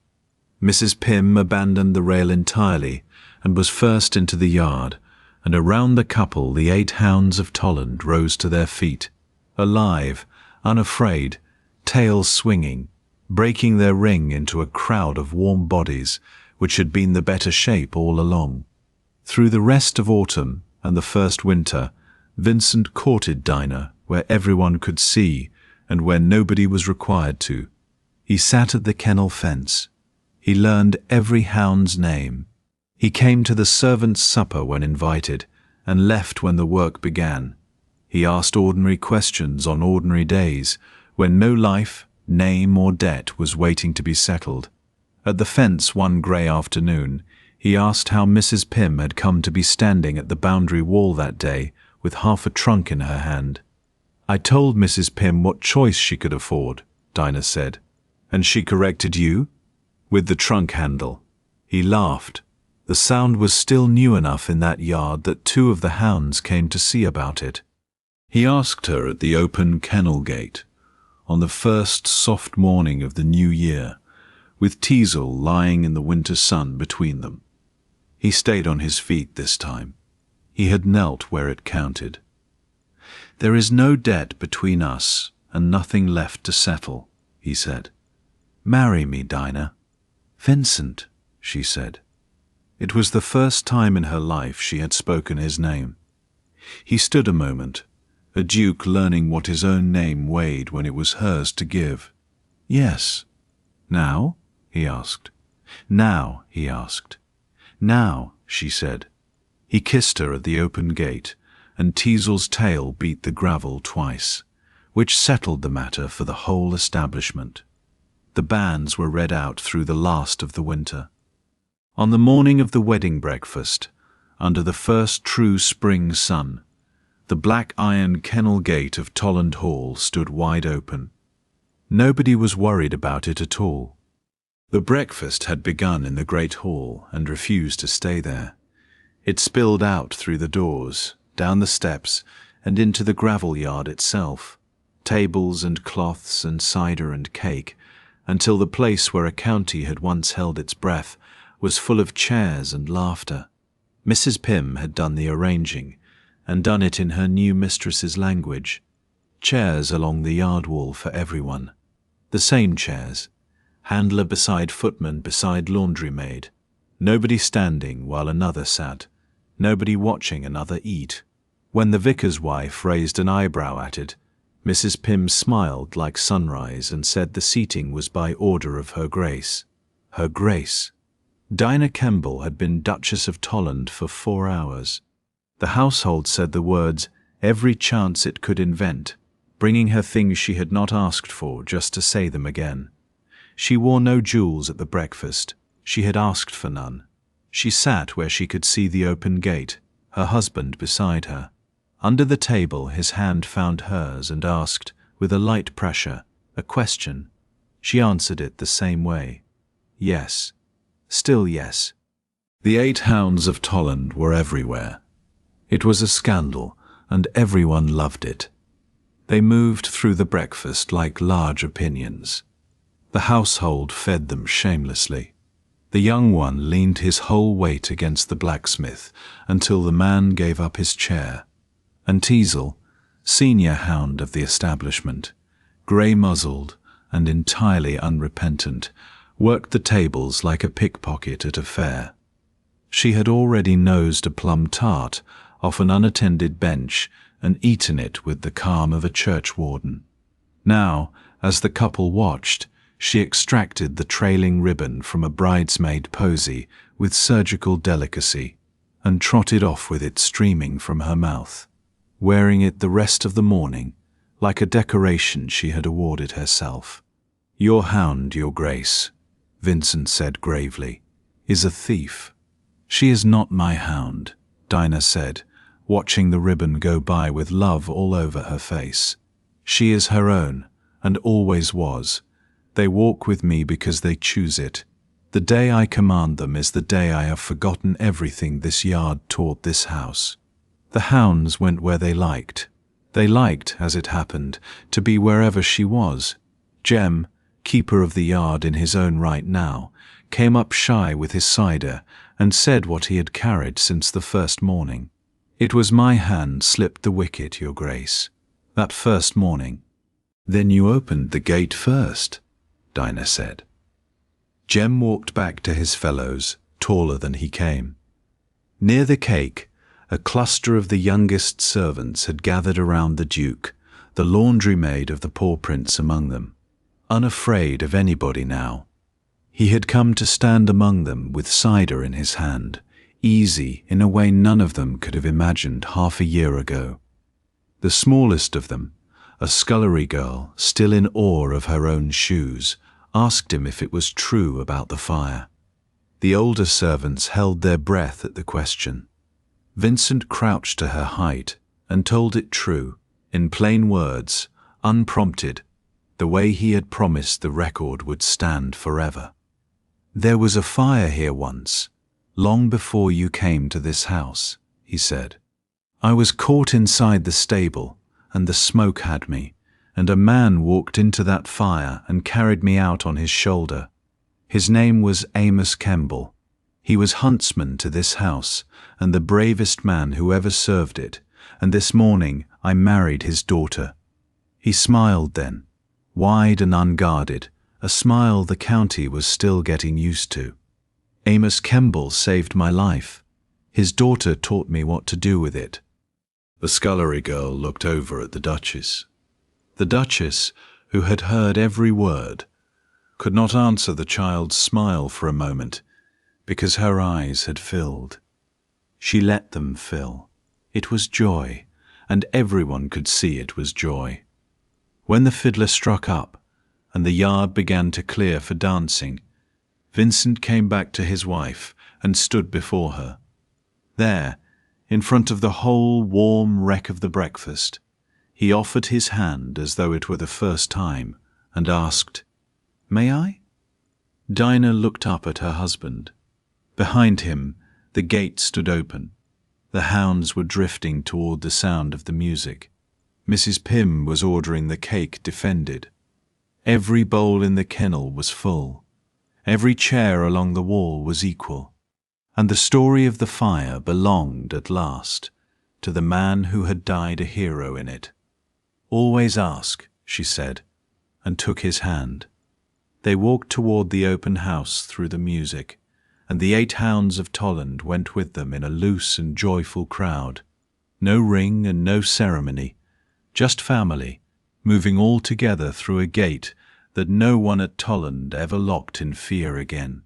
Mrs. Pym abandoned the rail entirely and was first into the yard, and around the couple the 8 hounds of Tolland rose to their feet, alive, unafraid, tails swinging, breaking their ring into a crowd of warm bodies which had been the better shape all along. Through the rest of autumn and the first winter, Vincent courted Dinah where everyone could see and where nobody was required to. He sat at the kennel fence. He learned every hound's name. He came to the servants' supper when invited, and left when the work began. He asked ordinary questions on ordinary days, when no life, name or debt was waiting to be settled. At the fence one grey afternoon, he asked how Mrs. Pym had come to be standing at the boundary wall that day with half a trunk in her hand. "I told Mrs. Pym what choice she could afford," Dinah said. "And she corrected you?" "With the trunk handle." He laughed. The sound was still new enough in that yard that 2 of the hounds came to see about it. He asked her at the open kennel gate, on the first soft morning of the new year, with Teasel lying in the winter sun between them. He stayed on his feet this time. He had knelt where it counted. "There is no debt between us and nothing left to settle," he said. "Marry me, Dinah." "Vincent," she said. It was the first time in her life she had spoken his name. He stood a moment, a duke learning what his own name weighed when it was hers to give. "Yes." "Now?" he asked. "Now," he asked. "Now," she said. He kissed her at the open gate, and Teasel's tail beat the gravel twice, which settled the matter for the whole establishment. The banns were read out through the last of the winter. On the morning of the wedding breakfast, under the first true spring sun, the black iron kennel gate of Tolland Hall stood wide open. Nobody was worried about it at all. The breakfast had begun in the great hall and refused to stay there. It spilled out through the doors, down the steps, and into the gravel yard itself, tables and cloths and cider and cake, until the place where a county had once held its breath was full of chairs and laughter. Mrs. Pym had done the arranging, and done it in her new mistress's language. Chairs along the yard wall for everyone. The same chairs. Handler beside footman beside laundry maid. Nobody standing while another sat. Nobody watching another eat. When the vicar's wife raised an eyebrow at it, Mrs. Pym smiled like sunrise and said the seating was by order of Her Grace. Her Grace. Dinah Kemble had been Duchess of Tolland for 4 hours. The household said the words every chance it could invent, bringing her things she had not asked for just to say them again. She wore no jewels at the breakfast. She had asked for none. She sat where she could see the open gate, her husband beside her. Under the table his hand found hers and asked, with a light pressure, a question. She answered it the same way. Yes. Still yes. The 8 hounds of Tolland were everywhere. It was a scandal, and everyone loved it. They moved through the breakfast like large opinions. The household fed them shamelessly. The young one leaned his whole weight against the blacksmith until the man gave up his chair, and Teasel, senior hound of the establishment, grey-muzzled and entirely unrepentant, worked the tables like a pickpocket at a fair. She had already nosed a plum tart off an unattended bench and eaten it with the calm of a churchwarden. Now, as the couple watched, she extracted the trailing ribbon from a bridesmaid posy with surgical delicacy and trotted off with it streaming from her mouth, wearing it the rest of the morning like a decoration she had awarded herself. "Your hound, Your Grace," Vincent said gravely, "is a thief." "She is not my hound," Dinah said, watching the ribbon go by with love all over her face. "She is her own, and always was. They walk with me because they choose it. The day I command them is the day I have forgotten everything this yard taught this house." The hounds went where they liked. They liked, as it happened, to be wherever she was. Jem, keeper of the yard in his own right now, came up shy with his cider and said what he had carried since the first morning. "It was my hand slipped the wicket, Your Grace, that first morning." "Then you opened the gate first," Dinah said. Jem walked back to his fellows, taller than he came. Near the cake, a cluster of the youngest servants had gathered around the Duke, the laundry maid of the poor prince among them, unafraid of anybody now. He had come to stand among them with cider in his hand, easy in a way none of them could have imagined half a year ago. The smallest of them, a scullery girl still in awe of her own shoes, asked him if it was true about the fire. The older servants held their breath at the question. Vincent crouched to her height and told it true, in plain words, unprompted, the way he had promised the record would stand forever. "There was a fire here once, long before you came to this house," he said. "I was caught inside the stable, and the smoke had me, and a man walked into that fire and carried me out on his shoulder. His name was Amos Kemble. He was huntsman to this house, and the bravest man who ever served it, and this morning I married his daughter." He smiled then, wide and unguarded, a smile the county was still getting used to. "Amos Kemble saved my life. His daughter taught me what to do with it." The scullery girl looked over at the Duchess. The Duchess, who had heard every word, could not answer the child's smile for a moment, because her eyes had filled. She let them fill. It was joy, and everyone could see it was joy. When the fiddler struck up, and the yard began to clear for dancing, Vincent came back to his wife and stood before her. There, in front of the whole warm wreck of the breakfast, he offered his hand as though it were the first time, and asked, "May I?" Dinah looked up at her husband. Behind him, the gate stood open. The hounds were drifting toward the sound of the music. Mrs. Pym was ordering the cake defended. Every bowl in the kennel was full. Every chair along the wall was equal. And the story of the fire belonged, at last, to the man who had died a hero in it. "Always ask," she said, and took his hand. They walked toward the open house through the music, and the 8 hounds of Tolland went with them in a loose and joyful crowd. No ring and no ceremony, just family, moving all together through a gate that no one at Tolland ever locked in fear again.